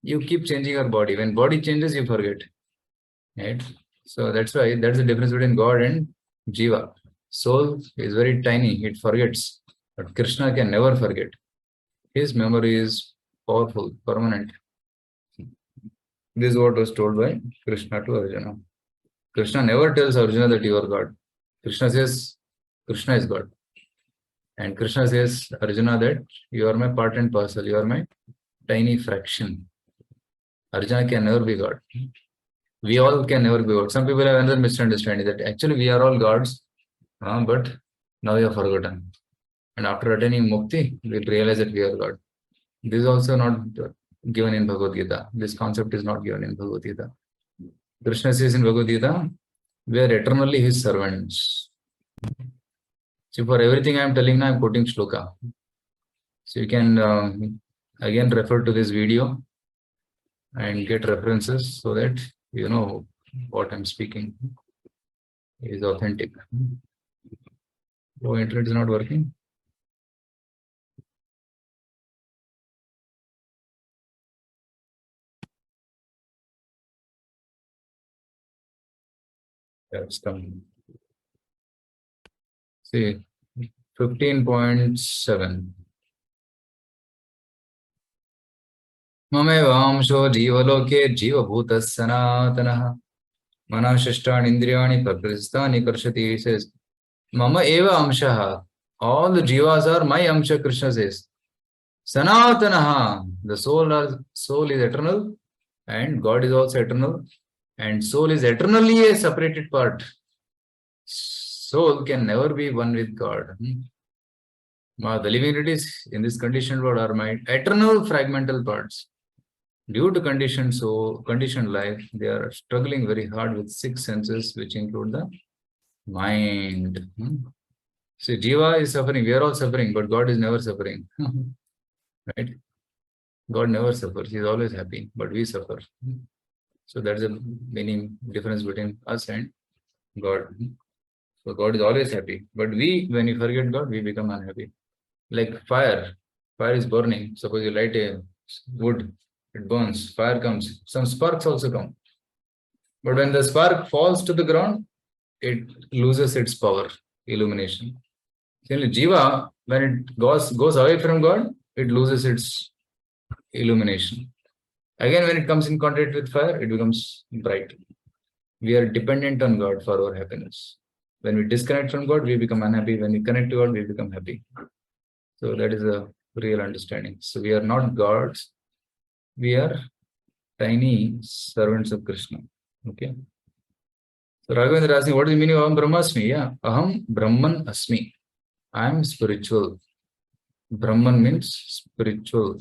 you keep changing your body. When body changes, you forget. Right? So that's why that's the difference between God and Jiva. Soul is very tiny, it forgets. But Krishna can never forget. His memory is powerful, permanent. This is what was told by Krishna to Arjuna. Krishna never tells Arjuna that you are God. Krishna says Krishna is God. And Krishna says, Arjuna, that you are my part and parcel, you are my tiny fraction. Arjuna can never be God. We all can never be God. Some people have another misunderstanding that actually we are all gods, but now we have forgotten. And after attaining mukti, we realize that we are God. This is also not given in Bhagavad Gita. This concept is not given in Bhagavad Gita. Krishna says in Bhagavad Gita, we are eternally his servants. See, for everything I am telling now, I am quoting shloka. So you can again refer to this video and get references so that you know what I'm speaking is authentic. Oh, internet is not working. That's coming. See, 15.7. Mamevamsho jivaloke jivabhutas sanatanaha manashishtan indriyani prakristani karshati. He says, Mama eva amshaha. All the jivas are my amsha, Krishna says. Sanatanaha. The soul is eternal and God is also eternal. And soul is eternally a separated part. Soul can never be one with God. The living entities in this conditioned world are my eternal fragmental parts. Due to conditioned life, they are struggling very hard with 6 senses, which include the mind. See, Jiva is suffering. We are all suffering, but God is never suffering. Right? God never suffers. He is always happy, but we suffer. So that's the meaning difference between us and God. So God is always happy, but we, when we forget God, we become unhappy. Like fire is burning. Suppose you light a wood, it burns, fire comes, some sparks also come. But when the spark falls to the ground, it loses its power, illumination. Similarly, Jiva, when it goes away from God, it loses its illumination. Again, when it comes in contact with fire, it becomes bright. We are dependent on God for our happiness. When we disconnect from God, we become unhappy. When we connect to God, we become happy. So that is a real understanding. So we are not gods. We are tiny servants of Krishna. Okay. So Raghavendra asking, what is the meaning of Aham Brahmasmi? Yeah, Aham Brahman Asmi. I am spiritual. Brahman means spiritual.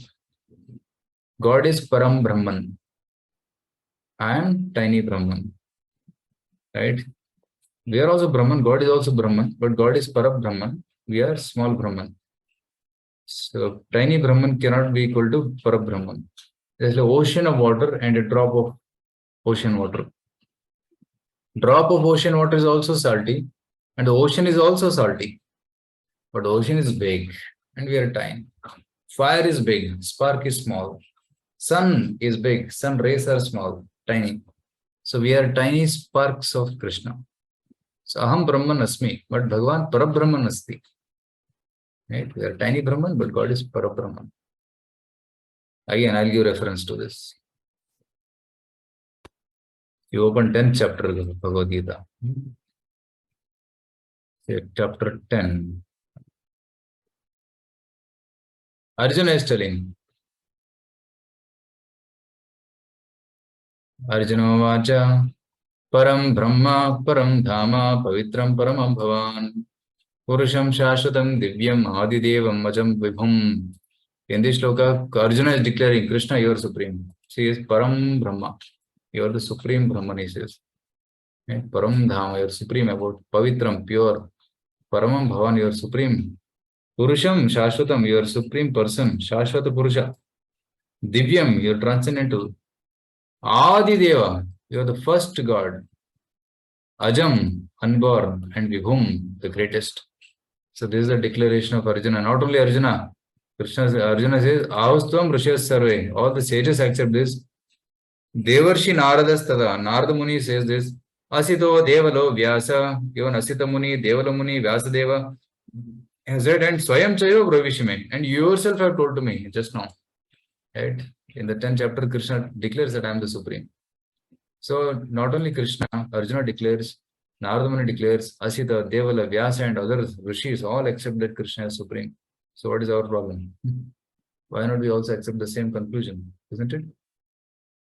God is Param Brahman. I am tiny Brahman. Right? We are also Brahman. God is also Brahman, but God is Param Brahman. We are small Brahman. So tiny Brahman cannot be equal to Param Brahman. There's an ocean of water and a drop of ocean water. Drop of ocean water is also salty, and the ocean is also salty. But the ocean is big, and we are tiny. Fire is big, spark is small. Sun is big, sun rays are small, tiny. So we are tiny sparks of Krishna. So Aham Brahman Asmi, but Bhagavan Parabrahman Asti. Right? We are tiny Brahman, but God is Parabrahman. Again, I'll give reference to this. You open 10th chapter of Bhagavad Gita. Chapter 10. Arjuna is telling. Arjuna Vacha Param Brahma Param Dhama Pavitram Paramam Bhavan Purusham Shashwatam Divyam Adidevam Majam Vibhum. In this shloka, Arjuna is declaring, Krishna, you are supreme. She is Param Brahma. You are the supreme Brahman, he says. Right? Param Dhama, you are supreme about Pavitram, pure. Paramam Bhavan, you are supreme. Purusham Shashwatam, you are supreme person. Shashwata Purusha. Divyam, you are transcendental. Adideva, you are the first God. Ajam, unborn, and Vibhum, the greatest. So this is the declaration of Arjuna. Not only Arjuna, Arjuna says, Ahustvam Rishyas Sarve. All the sages accept this. Devarshi Naradas Tada. Narada Muni says this. Asito Devalo Vyasa. Even Asita Muni, Devala Muni, Vyasa Deva has said, and Swayam Chayo Bravishime. And you yourself have told to me just now. Right? In the 10th chapter, Krishna declares that I am the Supreme. So not only Krishna, Arjuna declares, Narada Muni declares, Asita, Devala, Vyasa, and other rishis all accept that Krishna is supreme. So what is our problem? Why not we also accept the same conclusion, isn't it?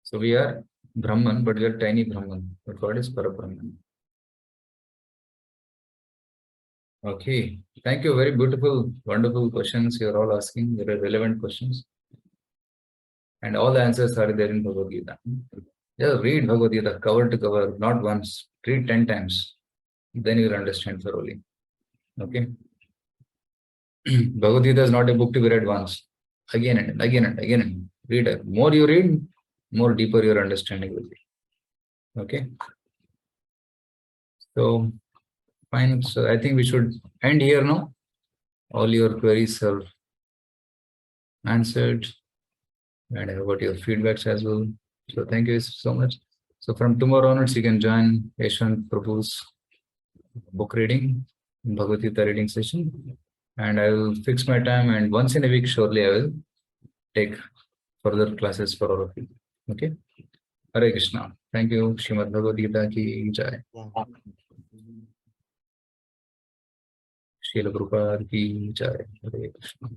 So we are Brahman, but we are tiny Brahman. But God is Parabrahman. Okay. Thank you. Very beautiful, wonderful questions you are all asking. Very relevant questions. And all the answers are there in Bhagavad Gita. Just read Bhagavad Gita cover to cover, not once. Read 10 times. Then you will understand thoroughly. Okay. Bhagavad Gita is not a book to be read once. Again and again and again and read it. More you read, more deeper your understanding will be. Okay. So fine. So I think we should end here now. All your queries are answered. And I have got your feedbacks as well. So thank you so much. So from tomorrow onwards, you can join Yashwant Prabhu's book reading, Bhagavad Gita reading session. And I will fix my time, and once in a week, surely I will take further classes for all of you. Okay? Hare Krishna. Thank you. Srimad Bhagavad Gita ki jai. Srila Prabhupada ki jai. Hare Krishna.